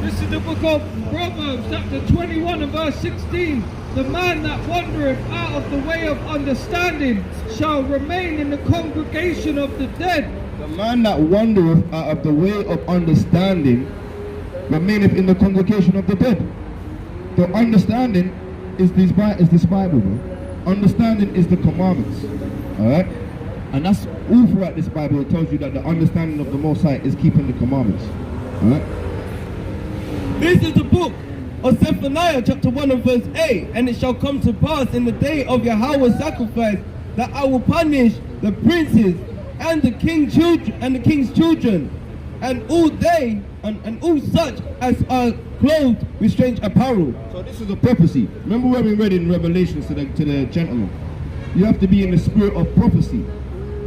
[SPEAKER 2] This is the book of Proverbs, chapter 21 and verse 16. The man that wandereth out of the way of understanding shall remain in the congregation of the dead.
[SPEAKER 1] The man that wandereth out of the way of understanding remaineth in the congregation of the dead. So understanding is this Bible, bro. Understanding is the commandments. Alright? And that's all throughout this Bible. It tells you that the understanding of the Most High is keeping the commandments. Alright?
[SPEAKER 3] This is the book of Zephaniah, chapter 1 and verse 8. And it shall come to pass in the day of Yahweh's sacrifice that I will punish the princes and the king's children, and all they and all such as are clothed with strange apparel.
[SPEAKER 1] So this is a prophecy. Remember when we read in Revelations to the gentleman? You have to be in the spirit of prophecy.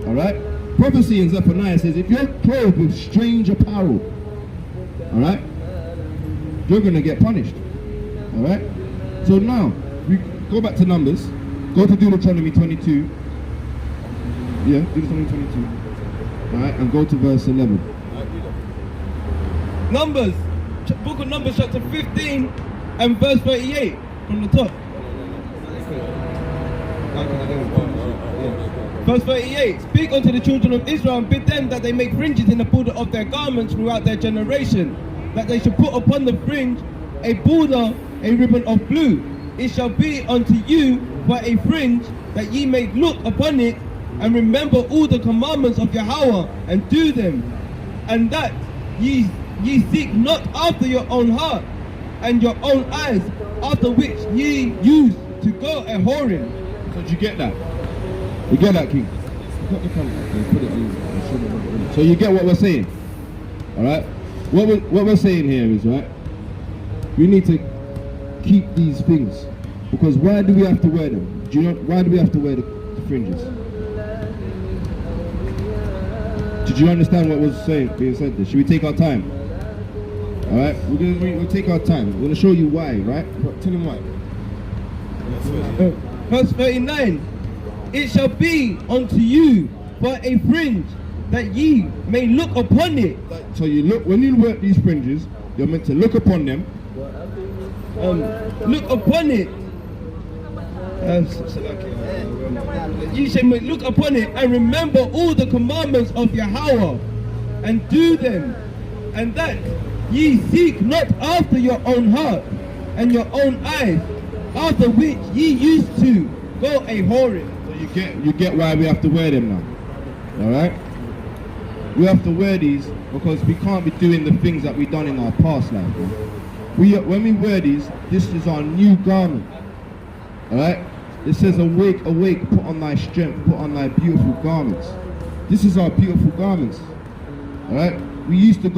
[SPEAKER 1] Alright? Prophecy in Zephaniah says if you're clothed with strange apparel, alright, you're gonna get punished. Alright? So now, we go back to Numbers, go to Deuteronomy 22. Yeah, Deuteronomy 22. Alright, and go to verse 11.
[SPEAKER 3] Numbers, book of Numbers, chapter 15 and verse 38 from the top. Verse 38, speak unto the children of Israel and bid them that they make fringes in the border of their garments throughout their generation, that they should put upon the fringe a border, a ribbon of blue. It shall be unto you for a fringe, that ye may look upon it and remember all the commandments of Yahweh and do them, and that ye seek not after your own heart and your own eyes, after which ye used to go a whoring.
[SPEAKER 1] So did you get that? You get that, King? So you get what we're saying? Alright? What we're saying here is, right, we need to keep these things. Because why do we have to wear them? Do you know why do we have to wear the fringes? Did you understand what was being said there? Should we take our time? Alright? We'll take our time. We're going to show you why, right? Tell him why.
[SPEAKER 3] Verse 39, it shall be unto you for a fringe, that ye may look upon it.
[SPEAKER 1] So you look, when you wear these fringes, you're meant to look upon them.
[SPEAKER 3] Look upon it. You shall look upon it and remember all the commandments of Yahweh and do them, and that ye seek not after your own heart and your own eyes, after which ye used to go a whoring.
[SPEAKER 1] So you get why we have to wear them now. Alright? We have to wear these because we can't be doing the things that we done in our past life. Bro. When we wear these, this is our new garment. Alright? It says, awake, awake, put on thy strength, put on thy beautiful garments. This is our beautiful garments. Alright? We used to go